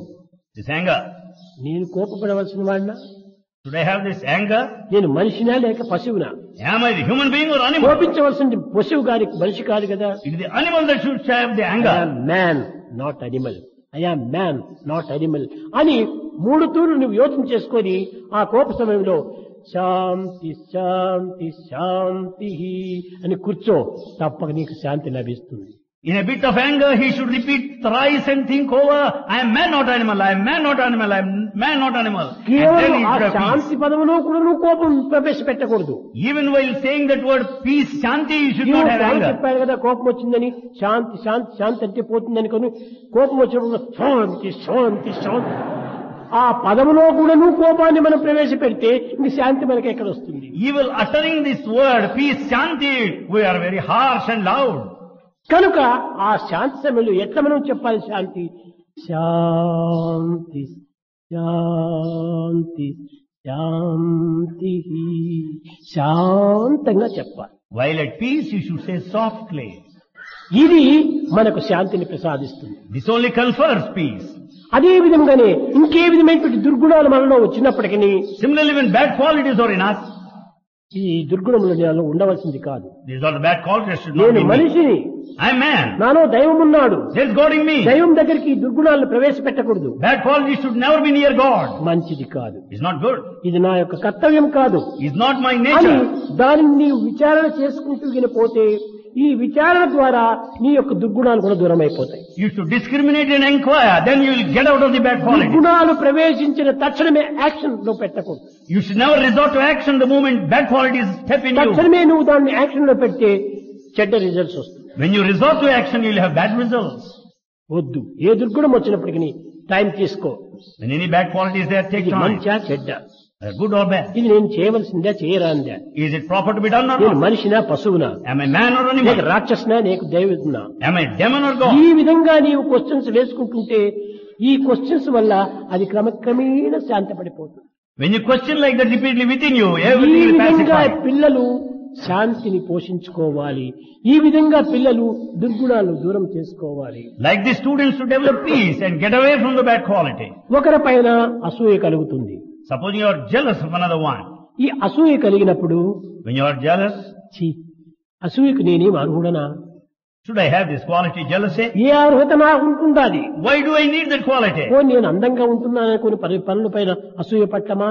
This anger. నేను కోపపడవలసిన వాడినా, Should I have this anger? నేను మనిషినా లేక పశువునా? Am I the human being or animal? కోపించవలసింది పశువు గారి మనిషి కాదు కదా. It is the animal that should have the I anger. Am man not animal, I am man not animal అని 3 తూర్లు నువ్వు యోచన చేసుకొని ఆ కోప సమయంలో శాంతి శాంతి శాంతి అని కూర్చో, తప్పక నీకు శాంతి లభిస్తుంది. In a bit of anger, he should repeat thrice and think over, I am man not animal, I am man not animal, I am man not animal. And then కేవలం he ఆ should have peace. శాంతి పదములో కూడా నువ్వు కోపం ప్రవేశపెట్టకూడదు. Even while saying that word peace, shanti, you should not have anger. చెప్పాడు కదా కోపం వచ్చిందని, శాంతి శాంతి శాంతి అంటే పోతుందని కొని కోపం వచ్చినప్పుడు శాంతి శాంతి శాంతి ఆ పదములో కూడా నువ్వు కోపాన్ని మనం ప్రవేశపెడితే ఇంక శాంతి మనకి ఎక్కడ వస్తుంది? Even uttering this word, peace, shanti, we are very harsh and loud. కనుక ఆ శాంతి సమయంలో ఎట్లా మనం చెప్పాలి? శాంతి శాంతి శాంతి శాంతి శాంతంగా చెప్పాలి. While at peace, you should say softly. ఇది మనకు శాంతిని ప్రసాదిస్తుంది. This only confers peace. అదే విధంగానే ఇంకే విధమైనటువంటి దుర్గుణాలు మనలో వచ్చినప్పటికీ Similarly, when bad qualities are in us, ఈ దుర్గుణములు నాలో ఉండవలసింది కాదు. these are the bad qualities should not నేను be in me. మనిషిని, I am man. నాలో దైవం ఉన్నాడు. There is God in me. దైవం దగ్గరికి ఈ దుర్గుణాలను ప్రవేశపెట్టకూడదు. Bad qualities should never be near God. మంచిది కాదు, It's not good. ఇది నా యొక్క కర్తవ్యం కాదు It's not my అని nature. దానిని నీవు విచారణ చేసుకుంటూ పోతే ఈ విచారణ ద్వారా నీ యొక్క దుర్గుణాలు కూడా దూరం అయిపోతాయి. You should discriminate and inquire, then you will get out of the bad qualities. దుర్గుణాలు ప్రవేశించిన తక్షణమే యాక్షన్ లో పెట్టకూడదు. You should never resort to action the moment bad qualities step in you. తక్షణమే నువ్వు దాన్ని యాక్షన్ లో పెడితే చెడ్డ రిజల్ట్స్ వస్తుంది. When you resort to action, you will have bad results. వద్దు, ఏ దుర్గుణం వచ్చినప్పటికీ టైం తీసుకో. When any bad qualities there, take time. మంచా చెడ్డ, Good or bad. ఇది నేను చేయవలసిందా చేయరాందా, Is it proper to be done or నేను not? మనిషినా పశువునా, Am I man or లేక animal? రాక్షసునా లేక దైవతునా, Am I demon or God? ఈ విధంగా నీవు క్వశ్చన్స్ వేసుకుంటుంటే ఈ క్వశ్చన్స్ వల్ల అది క్రమక్రమేణా శాంతపడిపోతుంది. When you question like that repeatedly within you, ఈ everything will విధంగా pacify. పిల్లలు శాంతిని పోషించుకోవాలి. ఈ విధంగా పిల్లలు దుర్గుణాలను దూరం చేసుకోవాలి. Like the students to develop peace and get away from the bad quality. ఒకరి పైన అసూయ కలుగుతుంది. Suppose you are jealous of another one. ఈ అసూయ కలిగినప్పుడు When you are jealous, ఛీ, అసూయకు నేనేం అర్హుడనా, should I have this quality, jealousy? ఏ అర్హత నాకు ఉంటుందాది, Why do I need that quality? ఓ నేను అందంగా ఉంటున్నాను కొన్ని పనుల పైన అసూయ పట్టమా,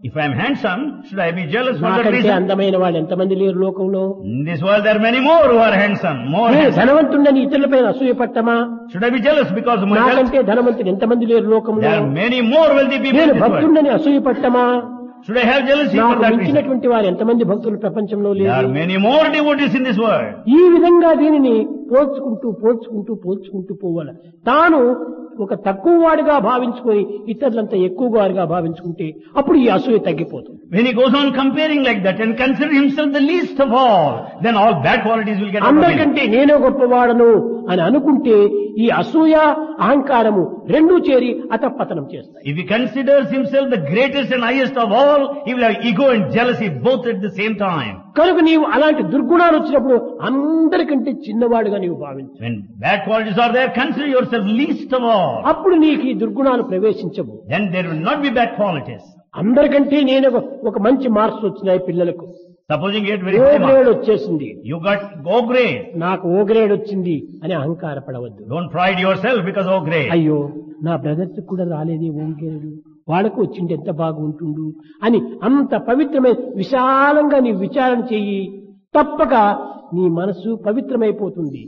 If I am handsome, should I be jealous for that నాకంటే reason? అందమైన వాళ్ళు ఎంతమంది లేరు లోకంలో, In this world there are many more who are handsome, more నేను handsome. ధనవంతుడని ఇతరుల పైన అసూయ పట్టమా, Should I be jealous because of my wealth? నాకంటే ధనవంతుడు ఎంతమంది లేరు లోకంలో, There are many more wealthy people నేను in this world. భక్తుడని అసూయ పట్టమా, Should I have jealousy for నాకు that reason? మించినటువంటి వారు ఎంతమంది భక్తులు ప్రపంచంలో There are లేరు. many more devotees in this world. ఈ విధంగా దీనిని పోల్చుకుంటూ పోవాలి. తాను ఒక తక్కువ వాడిగా భావించుకొని ఇతరులంతా ఎక్కువ వాడిగా భావించుకుంటే అప్పుడు ఈ అసూయ తగ్గిపోతుంది. When he goes on comparing like that and consider himself the least of all, then all bad qualities will get out of him. అందరికంటే నేనే గొప్పవాడను అని అనుకుంటే ఈ అసూయ అహంకారము రెండూ చేరి అతపతనం చేస్తాయి. If he considers himself the greatest and highest of all, he will have ego and jealousy both at the same time. కనుక నీవు అలాంటి దుర్గుణాలు వచ్చినప్పుడు అందరికంటే చిన్నవాడుగా నీవు భావించు. When bad qualities are there, consider yourself least of all. అప్పుడు నీకు ఈ దుర్గుణాలు ప్రవేశించవు. Then there will not be bad qualities. అందరికంటే నేను ఒక మంచి మార్క్స్ వచ్చినాయి పిల్లలకు, Supposing you get very oh high grade marks, వచ్చేసింది, you got O grade. నాకు ఓ గ్రేడ్ వచ్చింది అని అహంకారపడవద్దు. Don't pride yourself because O grade. అయ్యో నా బ్రదర్స్ కూడా రాలేదే ఓ గ్రేడ్, వాళ్ళకు వచ్చింది ఎంత బాగుంటుండు అని అంత పవిత్రమైన విశాలంగా నీవు విచారణ చెయ్యి. తప్పక నీ మనసు పవిత్రమైపోతుంది.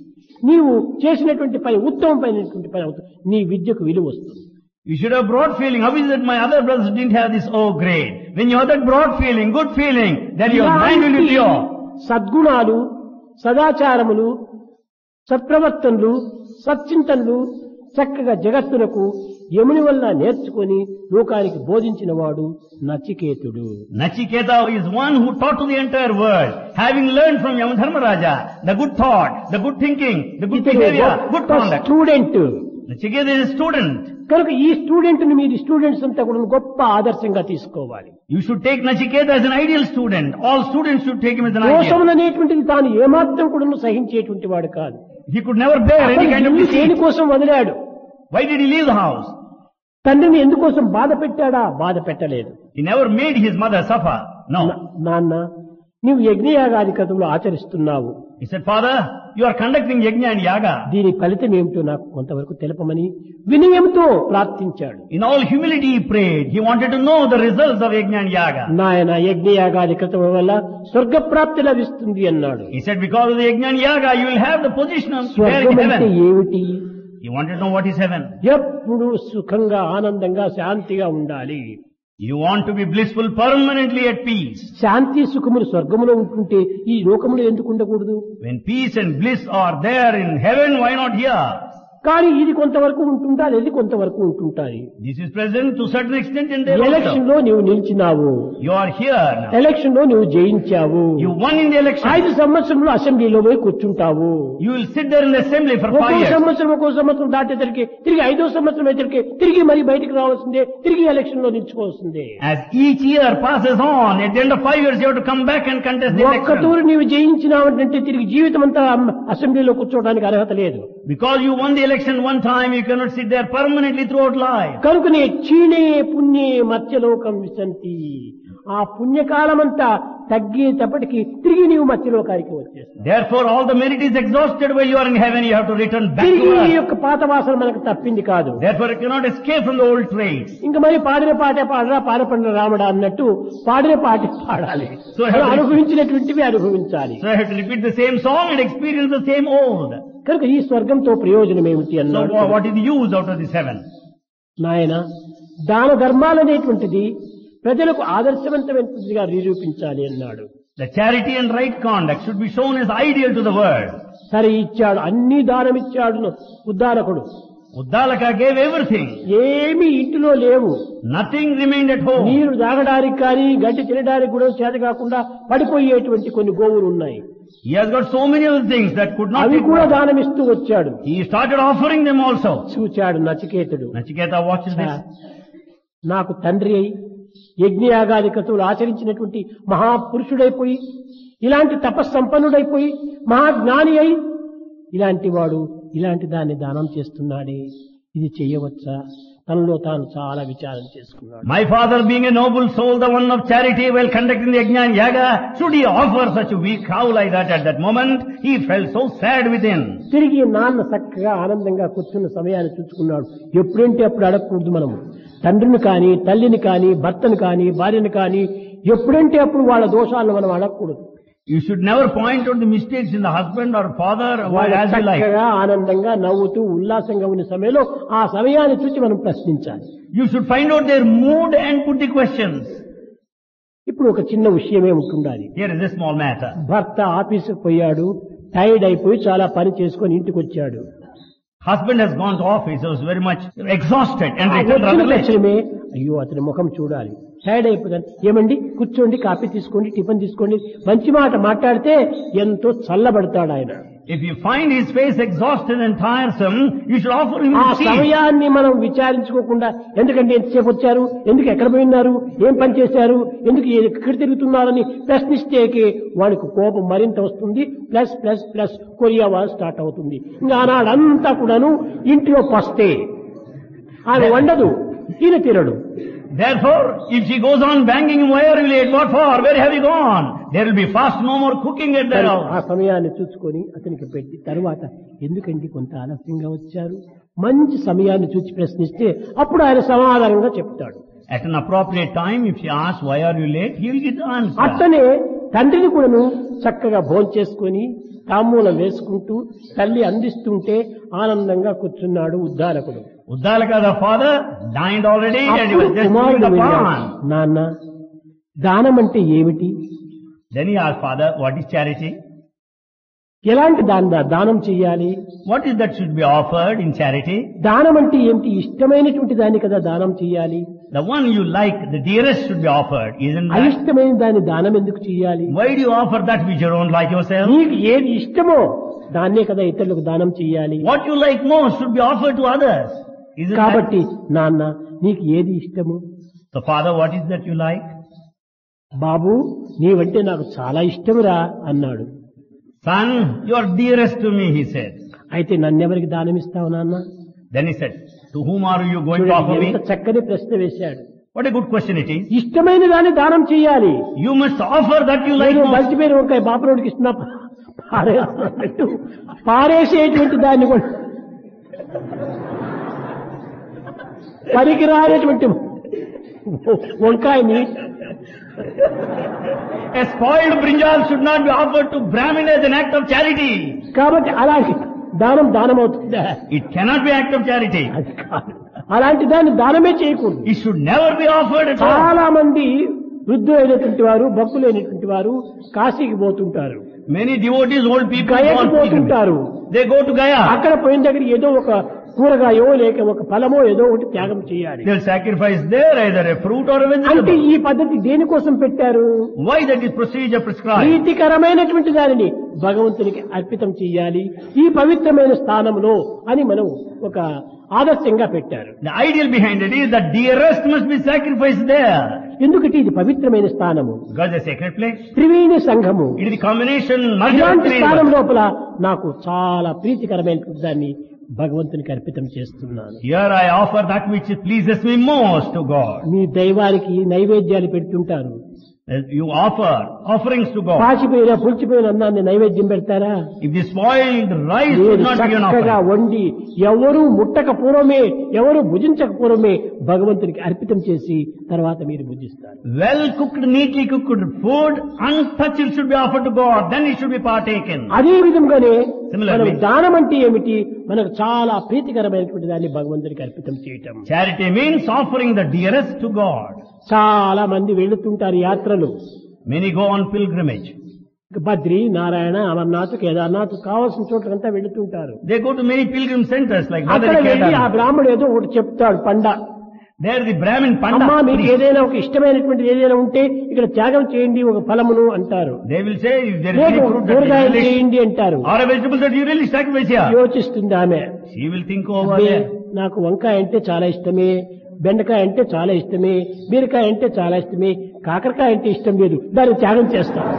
నీవు చేసినటువంటి పని ఉత్తమమైనటువంటి పని అవుతుంది. నీ విద్యకు విలువ వస్తుంది. You should have broad feeling. How is it my other brothers didn't have this O grade? When you have that broad feeling, good feeling, then your mind will be pure. సద్గుణాలు, సదాచారములు, సత్ప్రవర్తనలు, సచ్చింతనలు చక్కగా జగత్తునకు యముని వల్ల నేర్చుకొని లోకానికి బోధించిన వాడు నచికేతుడు. Nachiketa is one who taught to the entire world, having learned from Yamadharmaraja the good thought, the good thinking, the good behavior, good conduct. Student. Nachiketa is a student. కనుక ఈ స్టూడెంట్ ని మీరు స్టూడెంట్స్ అంతా కూడా గొప్ప ఆదర్శంగా తీసుకోవాలి. You should take Nachiketa as an ideal student. All students should take him as an ideal. దోషం అనేటువంటిది తాను ఏమాత్రం కూడా సహించేటువంటి వాడు కాదు. He could never bear any kind of deceit. దేనికోసం వదిలాడు? Why did he leave the house? తండ్రిని ఎందుకోసం బాధ పెట్టాడా? బాధ పెట్టలేదు. He never made his mother suffer. No. నాన్న, నీవు యజ్ఞయాగాది క్రతువులు ఆచరిస్తున్నావు. He said, Father, you are conducting yajna and yaga. దీని ఫలితం ఏమిటో నాకు కొంతవరకు తెలపమని వినయంతో ప్రార్థించాడు. In all humility he prayed. He wanted to know the results of yajna and yaga. నాయన యజ్ఞయాగాది క్రతువుల వల్ల స్వర్గప్రాప్తి లభిస్తుంది అన్నాడు. He said, because of the yajna and yaga, you will have the position of there స్వర్గం in అంటే heaven. ఏమిటి? He wanted to know what is heaven. ఎప్పుడు సుఖంగా, ఆనందంగా, శాంతిగా ఉండాలి. You want to be blissful permanently at peace. శాంతి సుఖములు స్వర్గములో ఉంటుంటే ఈ లోకములో ఎందుకు ఉండకూడదు? When peace and bliss are there in heaven, why not here? కానీ ఇది కొంతవరకు ఉంటుంటారు, ఇది కొంతవరకు ఉంటుంటాయి. This is present to a certain extent in there election also. లో నీవు నిలిచినావు, You are here now. Election లో నువ్వు జయించావు, You won in the election. 5 సంవత్సరంలో అసెంబ్లీలో పోయి కూర్చుంటావు. You will sit there in the assembly for 5 ఒక్కో years. సంవత్సరం దాటేసరికి తిరిగి 5వ సంవత్సరం అయితే తిరిగి మరి బయటికి రావాల్సిందే, తిరిగి ఎలక్షన్ లో నిలుచుకోవాల్సిందే. As each year passes on, at the end of 5 years you have to come back and contest the ఒక్క election. తూరు నీవు జయించినావంటే తిరిగి జీవితం అంతా అసెంబ్లీలో కూర్చోవడానికి అర్హత లేదు. Because you won the election one time, you cannot sit there permanently throughout life. కనుకనే క్షీణే పుణ్యే మత్స్యలోకం విశంతి. ఆ పుణ్యకాలమంతా తగ్గేటప్పటికి తిరిగి నీవు మధ్యలోకానికి వచ్చేస్తావు. Therefore, all the merit is exhausted while you are in heaven. You have to return back తిరిగి to ఈ earth. యొక్క పాత వాసన మనకు తప్పింది కాదు. Therefore, you cannot escape from the old traits. ఇంకా మరి పాడిన పాటే పాడరా పాడపడిన రామడా అన్నట్టు పాడిన పాటే పాడాలి. So, మనం అనుభవించినటువంటివి అనుభవించాలి. So I have to repeat the same song and experience the same old. కనుక ఈ స్వర్గంతో ప్రయోజనం ఏమిటి So అన్నాడు. what is the use out of this heaven? నాయన దాన ధర్మాలనేటువంటిది ప్రజలకు ఆదర్శవంతమైనదిగా నిరూపించాలి అన్నాడు. The charity and right conduct should be shown as ideal to the world. సరే ఇచ్చాడు, అన్ని దానం ఇచ్చాడు ఉద్దాలకుడు. Uddalaka gave everything. ఏమీ ఇంటిలో లేవు. Nothing remained at home. నీరు తాగడానికి కానీ గడ్డి తినడానికి కూడా చేత కాకుండా పడిపోయేటువంటి కొన్ని గోవులు ఉన్నాయి. He has got so many other things that could not అవి take కూడా water. దానం ఇస్తూ వచ్చాడు. He started offering them also. చూచాడు నచికేతుడు. Nachiketa watches this. నాకు తండ్రి అయి యజ్ఞయాగాది క్రతువులు ఆచరించినటువంటి మహాపురుషుడైపోయి ఇలాంటి తపస్సంపన్నుడైపోయి మహాజ్ఞాని అయి ఇలాంటి వాడు ఇలాంటి దాన్ని దానం చేస్తున్నాడే, ఇది చెయ్యవచ్చా? తనలో తాను చాలా విచారం చేసుకున్నాడు. My father being a noble soul, the one of charity, while conducting the Yajna and Yaga, should he offer such a weak cow like that at that moment? He felt so sad within. తిరిగి నాన్న చక్కగా ఆనందంగా కూర్చున్న సమయాన్ని చూసుకున్నాడు. ఎప్పుడంటే అప్పుడు అడగకూడదు మనము. తండ్రిని కానీ తల్లిని కానీ భర్తను కానీ భార్యను కానీ ఎప్పుడంటే అప్పుడు వాళ్ళ దోషాలను మనం అడగకూడదు. You should never point out the mistakes in the husband or father వాళ్ళు as you like. చక్కగా ఆనందంగా నవ్వుతూ ఉల్లాసంగా ఉన్న సమయంలో ఆ సమయాన్ని చూసి మనం ప్రశ్నించాలి. You should find out their mood and put the questions. ఇప్పుడు ఒక చిన్న విషయమే ఉంటుండాలి. Here is a small matter. భర్త ఆఫీసుకు పోయాడు, టైర్డ్ అయిపోయి చాలా పని చేసుకొని ఇంటికి వచ్చాడు. Husband has gone to office, he was very much exhausted and returned వచ్చిన rather late. తక్షణమే అయ్యో అతని ముఖం చూడాలి. టైర్డ్ అయిపోతాను. ఏమండి కూర్చోండి, కాఫీ తీసుకోండి, టిఫిన్ తీసుకోండి, మంచి మాట మాట్లాడితే ఎంతో చల్లబడతాడు ఆయన. If you find his face exhausted and tiresome, you should offer him ఆ a seat. సమయాన్ని మనం విచారించుకోకుండా ఎందుకంటే ఎంతసేపు వచ్చారు, ఎందుకు ఎక్కడ పోయినారు, ఏం పని చేశారు, ఎందుకు ఎక్కడ తిరుగుతున్నారని ప్రశ్నిస్తేకి వాడికి కోపం మరింత వస్తుంది. Plus plus plus Korea war start అవుతుంది. ఇంకా ఆనాడంతా కూడాను ఇంటిలో పస్తే ఆమె వండదు, ఈయన తినడు. Therefore, if she goes on banging him, where will you eat? What for? Where have you gone? There will be fast, no more cooking at their ఆ house. సమయాన్ని చూసుకొని అతనికి పెట్టి తరువాత ఎందుకండి కొంత ఆలస్యంగా వచ్చారు, మంచి సమయాన్ని చూసి ప్రశ్నిస్తే అప్పుడు ఆయన సమాధానంగా చెప్తాడు. At an appropriate time, if she asks, why are you late? He will get the answer. అట్లనే తండ్రిని కూడాను చక్కగా భోంచేసుకొని తాంబూలం వేసుకుంటూ తల్లి అందిస్తుంటే ఆనందంగా కూర్చున్నాడు ఉద్దాలకుడు. Uddalaka, the father, dined already and he అప్పుడు was just కుమారుడు doing the వెళ్ళాడు, pan. నాన్న దానం అంటే ఏమిటి, Then he asked, Father, what is charity? ఎలాంటి దానం చెయ్యాలి, What is that should be offered in charity? దానం అంటే ఏమిటి, ఇష్టమైనటువంటి దాన్ని కదా దానం చెయ్యాలి, The one you like, the dearest should be offered, isn't that? అయిష్టమైన దాన్ని దానం ఎందుకు చెయ్యాలి? Why do you offer that which you don't like yourself? నీకు ఏది ఇష్టమో దాన్నే కదా ఇతరులకు దానం చెయ్యాలి. What you like most should be offered to others, isn't that? కాబట్టి నాన్న నీకు ఏది ఇష్టము? So Father, what is that you like? బాబు నీవంటే నాకు చాలా ఇష్టమురా అన్నాడు. Son, you are dearest to me, he said. అయితే నన్నెవరికి దానం ఇస్తావు నాన్న? Then he said, to whom are you going to offer చూడండి, ఎంత me? చక్కని ప్రశ్న వేశాడు. What a good question it is. ఇష్టమైన దాన్ని దానం చెయ్యాలి. You must offer that you like నేను most. మంచి పేరు ఒక బాపురోడికి ఇస్తున్నా పారేసినట్టు పారేసేటువంటి దాన్ని కూడా పనికిరానేటువంటి వంకాయని A spoiled brinjal should not be offered to Brahmin as an act of charity. కాబట్టి అలాంటి దానం అవుతుందా? It cannot be act of charity. అది కాదు. అలాంటి దాన్ని దానమే చేయకూడదు. It should never be offered at all. చాలా మంది వృద్ధులైనటువంటి వారు భక్తులైనటువంటి వారు కాశీకి పోతుంటారు, Many devotees, old people, go గయకి on pilgrimage. పోతుంటారు. They go to Gaya. అక్కడ పోయిన దగ్గర ఏదో ఒక కూరగాయో లేక ఒక ఫలమో ఏదో ఒకటి త్యాగం చేయాలి. They'll sacrifice there either a fruit or a అంటే vegetable. ఈ పద్ధతి దేనికోసం పెట్టారు? Why that is procedure prescribed? ప్రీతికరమైనటువంటి దానిని భగవంతునికి అర్పితం చేయాలి ఈ పవిత్రమైన స్థానంలో అని మనం ఒక ఆదర్శంగా పెట్టారు. The ideal behind it is that dearest must be sacrificed there. ఎందుకంటే ఇది పవిత్రమైన స్థానము, Because the sacred place, Triveni సంఘము. it is the combination, merger of ఇలాంటి three స్థానం rivers. లోపల నాకు చాలా ప్రీతికరమైనటువంటి దాన్ని భగవంతునికి అర్పితం చేస్తున్నాను. Here I offer that which pleases me most to God. మీ దైవానికి నైవేద్యాలు పెడుతుంటారు, You offer offerings to God. పాచిపోయిన పులిచిపోయిన అన్నాన్ని నైవేద్యం పెడతారా? If the spoiled rice మీరు would not be an చక్కగా offering, వండి ఎవరు ముట్టక పూర్వమే, ఎవరు భుజించక పూర్వమే భగవంతునికి అర్పితం చేసి తర్వాత మీరు భుజిస్తారు. well cooked, neatly cooked food, untouched should be offered to God, then it should be partaken. అదే విధంగానే Similarly, మనం దానం అంటే ఏమిటి? మనకు చాలా ప్రీతికరమైనటువంటి దాన్ని భగవంతునికి అర్పితం చేయటం. charity means offering the dearest to God. చాలా మంది వెళుతుంటారు యాత్రలు. Many go on pilgrimage. Badri, Narayana, Amarnath, Kedarnath కావాల్సిన చోట్లంతా వెళుతుంటారు. They go to many pilgrim centers like అక్కడ Badri, వెళ్ళి ఆ Kedarnath. బ్రాహ్మడు ఏదో ఒకటి చెప్తాడు పండ. There the Brahmin అమ్మా Panda మీకు priest, ఏదైనా ఒక ఇష్టమైనటువంటి ఏదైనా ఉంటే ఇక్కడ త్యాగం చేయండి ఒక ఫలమును అంటారు. they will say if there is లేదు any fruit that కూరగాయలు you really, చేయండి అంటారు. or a vegetable that you really sacrifice here, యోచిస్తుంది ఆమె. she will think over అబ్బే, there. నాకు వంకాయ అంటే చాలా ఇష్టమే, బెండకాయ అంటే చాలా ఇష్టమే, బీరకాయ అంటే చాలా ఇష్టమే, కాకరకాయ అంటే ఇష్టం లేదు, దాన్ని త్యాగం చేస్తాను.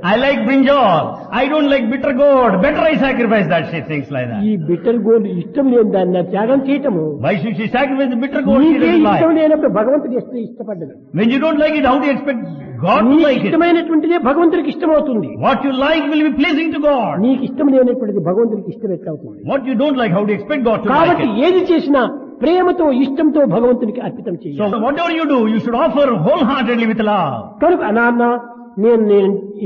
I like brinjal. I don't like bitter gourd. Better I sacrifice that. She thinks like that. ఈ బిట్టర్ గోల్డ్ ఇష్టం లేని దాన్ని నా త్యాగం చేయటము. Why should she sacrifice the bitter gourd? She నీకే doesn't ఇష్టం like. లేనప్పుడు భగవంతుడికి ఇష్టపడ్డదు. When you don't like it, how do you expect God to నీకు like it? ఇష్టమైనటువంటిదే భగవంతుడికి ఇష్టమవుతుంది. What you like will be pleasing to God. నీకు ఇష్టం లేనటువంటిది భగవంతుడికి ఇష్టం ఎట్లవుతుంది? What you don't like, how do you expect God to like కాబట్టి it? ఏది చేసినా ప్రేమతో ఇష్టంతో భగవంతునికి అర్పితం So చేయాలి. whatever you do, you should offer wholeheartedly with love. కనుక నాన్న నేను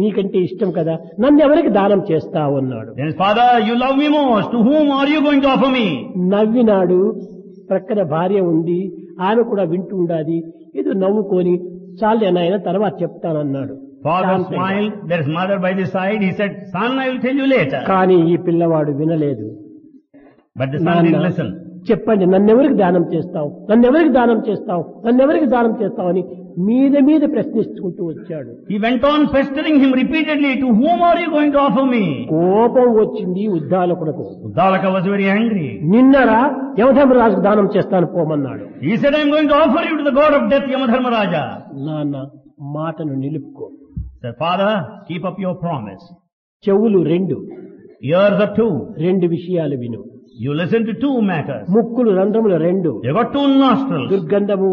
నీకంటే ఇష్టం కదా, నన్ను ఎవరికి దానం చేస్తావు అన్నాడు. Then Father, you love me most. To whom are you going to offer me? నవ్వినాడు. ప్రక్కన భార్య ఉంది, ఆమె కూడా వింటూ ఉండాది. ఏదో నవ్వుకొని చాలే నాయన తర్వాత చెప్తానన్నాడు. Father శాంతంగా. smiled. There is mother by the side. He said, son, I will tell you later. కానీ ఈ పిల్లవాడు వినలేదు. But the son నాన్న, didn't listen. చెప్పండి నన్నెవరికి దానం చేస్తావు, నన్నెవరికి దానం చేస్తావు, నన్నెవరికి దానం చేస్తావు అని మీద ప్రశ్నించుకుంటూ వచ్చాడు. He went on pestering him repeatedly, to whom are you going to offer me? కోపం వచ్చింది ఉద్దాలకునకు. Uddalaka was very angry. నిన్నరా యమధర్మరాజుకు దానం చేస్తాను పోమన్నాడు. He said, I am going to offer you to the god of death, Yamadharmaraja. నాన్న మాటను నిలుపుకో. Said, Father, keep up your promise. చెవులు 2, Ears are 2. 2 విషయాలు విను. You listen to 2 matters. ముక్కులు రంధ్రములు 2, You got 2 nostrils. దుర్గంధము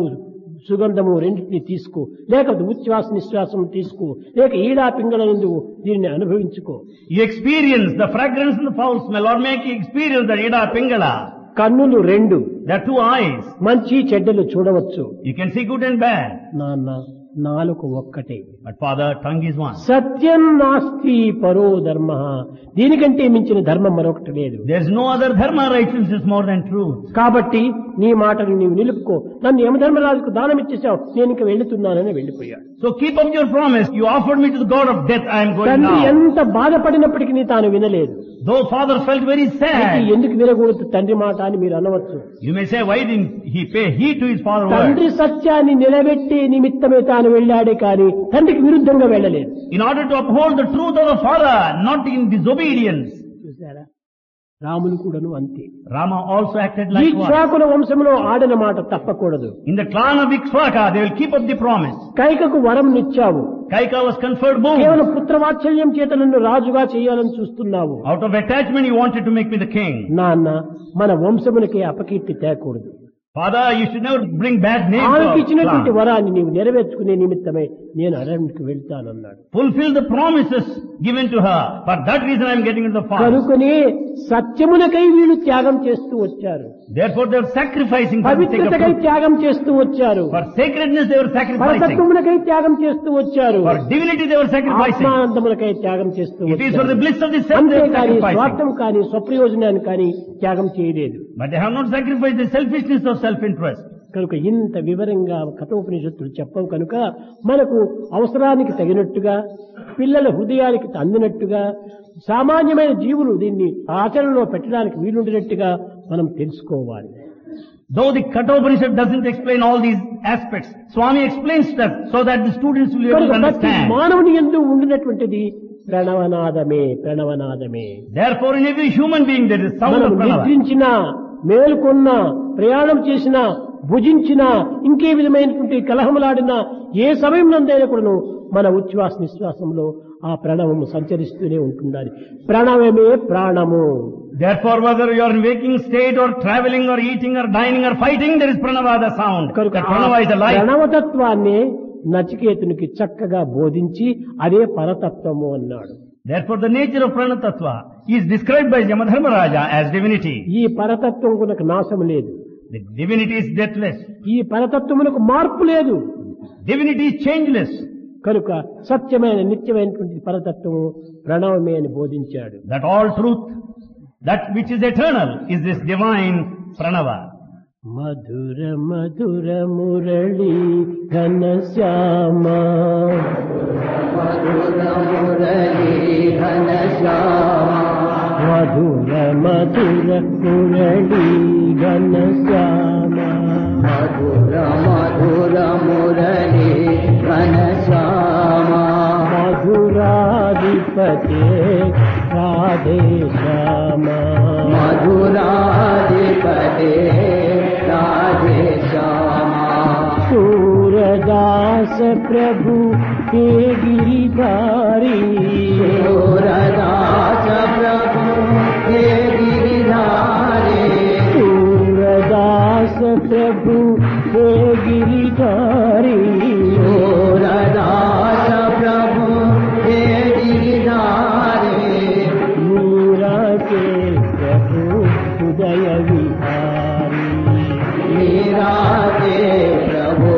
సుగంధము రెండింటిని తీసుకో, లేక ఉచ్ఛ్వాస నిశ్వాసం తీసుకో, లేక ఈడా పింగళ నుండి దీన్ని అనుభవించుకో. You experience the fragrance and the foul smell, or make you experience the Ida Pingala. కన్నులు 2, There are 2 eyes. మంచి చెడ్డలు చూడవచ్చు. You can see good and bad. నాన్న నాలుక ఒక్కటే. But Father, tongue is one. సత్యం నాస్తి పరో ధర్మ, దీనికంటే మించిన ధర్మం మరొకటి లేదు. There is no other dharma righteousness more than truth. కాబట్టి నీ మాటను నీవు నిలుపుకో. నన్ను యమధర్మరాజుకు దానం ఇచ్చేసావు, నేను ఇంక వెళ్తున్నానని వెళ్లిపోయాడు. So keep up your promise. You offered me to the god of death. I am going తండ్రి now. ఎంత బాధపడినప్పటికీ తాను వినలేదు. Though father felt very అయితే sad, ఎందుకు వినకూడదు తండ్రి మాట అని మీరు అనవచ్చు. you may say, why didn't he pay heed to his father's word? తండ్రి సత్యాన్ని నిలబెట్టే నిమిత్తమే తాను వెళ్ళాడే కానీ తండ్రికి విరుద్ధంగా వెళ్ళలేదు. In order to uphold the truth of the father, not in disobedience. చూసారా, రాములు కూడాను అంతే. Rama also acted ఈ likewise. శ్వాకుల వంశంలో ఆడిన మాట తప్పకూడదు. In the clan of Ikshvaka, they will keep up the promise. కైకకు వరం నిచ్చావు, Kaika was conferred boon. కేవలం పుత్రవాత్సల్యం చేత నన్ను రాజుగా చేయాలని చూస్తున్నావు. Out of attachment, you wanted to make me the king. నాన్న మన వంశమునికి అపకీర్తి తేకూడదు. Father, you should never bring bad name to ఆమెకి our ఇచ్చినటువంటి clan. వరాన్ని నీవు నెరవేర్చుకునే నిమిత్తమై నేను అరణ్యకు వెళ్తానన్నాడు. Fulfill the promises given to her. For that reason, I am getting into the fast. కనుకనే సత్యమునకై వీళ్ళు త్యాగం చేస్తూ వచ్చారు. Therefore, they are sacrificing for the sake of పవిత్రతకై truth. త్యాగం చేస్తూ వచ్చారు. For sacredness, they were sacrificing. పరతత్వమునకై త్యాగం చేస్తూ వచ్చారు. For divinity, they were sacrificing. ఆత్మానందమునకై త్యాగం చేస్తూ It is for the వచ్చారు. bliss of the self they are అంతేకాని sacrificing. స్వార్థం కానీ స్వప్రయోజనాన్ని కానీ త్యాగం చేయలేదు. But they have not sacrificed the selfishness of self-interest. కనుక ఇంత వివరంగా కఠోపనిషత్తులు చెప్పవు కనుక మనకు అవసరానికి తగినట్టుగా, పిల్లల హృదయానికి అందినట్టుగా, సామాన్యమైన జీవులు దీన్ని ఆచరణలో పెట్టడానికి వీలుండినట్టుగా మనం తెలుసుకోవాలి. Though the Kathopanishad doesn't explain all these aspects, Swami explains that so that the students will be able కనుక to ప్రతి understand. మానవుని యందు ఉండినటువంటిది ప్రణవనాదమే. ప్రణవనాదమే. Therefore, in every human being there is sound మనం of Pranava. నిద్రించినా, మేల్కొన్నా, ప్రయాణం చేసినా, భుజించినా, ఇంకే విధమైనటువంటి కలహములాడినా, ఏ సమయం నందైనా కూడాను మన ఉచ్ఛ్వాస నిశ్వాసంలో ఆ ప్రణవము సంచరిస్తూనే ఉంటుండాలి. ప్రణవమే ప్రాణము. Therefore, whether you are in waking state or traveling or eating or dining or fighting, there is Pranava, the sound. కనుక That Pranava is the life. ప్రణవతత్వాన్ని నచికేతునికి చక్కగా బోధించి అదే పరతత్వము అన్నాడు. Therefore, the nature of Pranatattva is described by Yamadharmaraja as divinity. ఈ పరతత్వం కొనకు నాశం లేదు. The divinity is deathless. ఈ పరతత్వమునకు మార్పు లేదు. Divinity is changeless. కనుక సత్యమైన నిత్యమైనటువంటి పరతత్వము ప్రణవమే అని బోధించాడు. That all truth, that which is eternal, is this divine Pranava. మధుర మధుర మురళి ఘనశ్యామ మధుర మురళి ఘనశ్యామ మధుర మధుర మురళి ఘనశ్యామ మధుర మధుర మురళి ఘనశ్యామ మధురాధిపతే రాధే శ్యామ మధురాధిపతే राधे श्यामा सूरदास प्रभु हे गिरिधारी सूरदास प्रभु हे गिरिधारी सूरदास प्रभु हे गिरिधारी सूरदास प्रभु हे गिरिधारी मीरा के प्रभु उदय विहारी मीरा के प्रभु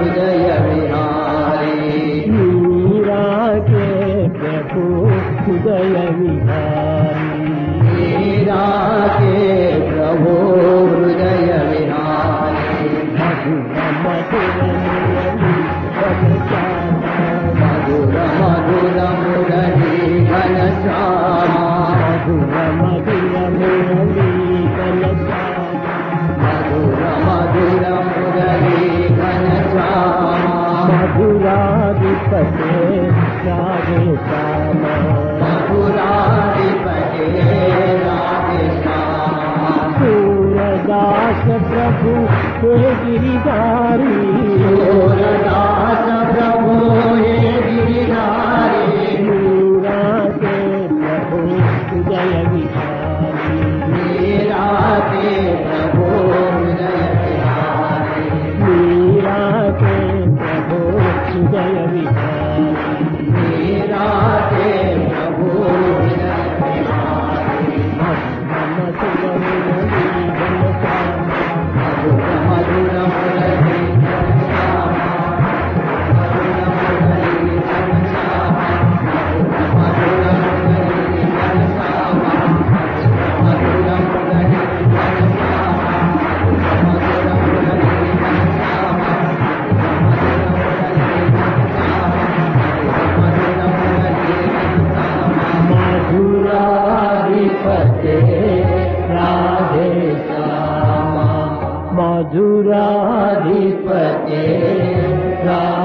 उदय विहारी मीरा के प्रभु उदय विहारी मीरा के प्रभु हृदय विहारी मधुर मधुर मुरली घनश्यामा मधुर मधुर मुरली घनश्यामा मधुर मधुर मुरली घनश्यामा मधुराधिपते राधे श्यामा मधुराधिपते राधे श्यामा सूरदास प्रभु हे गिरिधारी सूरदास प्रभु हे गिरिधारी मीरा के प्रभु उदय विहारी मीरा के प्रभु उदय विहारी मीरा के प्रभु उदय विहारी मीरा के प्रभु उदय विहारी मधुर मुरली घनश्यामा मधुर मधुर मुरली घनश्यामा मधुर मुरली घनश्यामा मधुर मुरली घनश्यामा मधुर मुरली घनश्यामा मधुर मुरली घनश्यामा मधुराधिपते राधे श्यामा मधुराधिपते राधे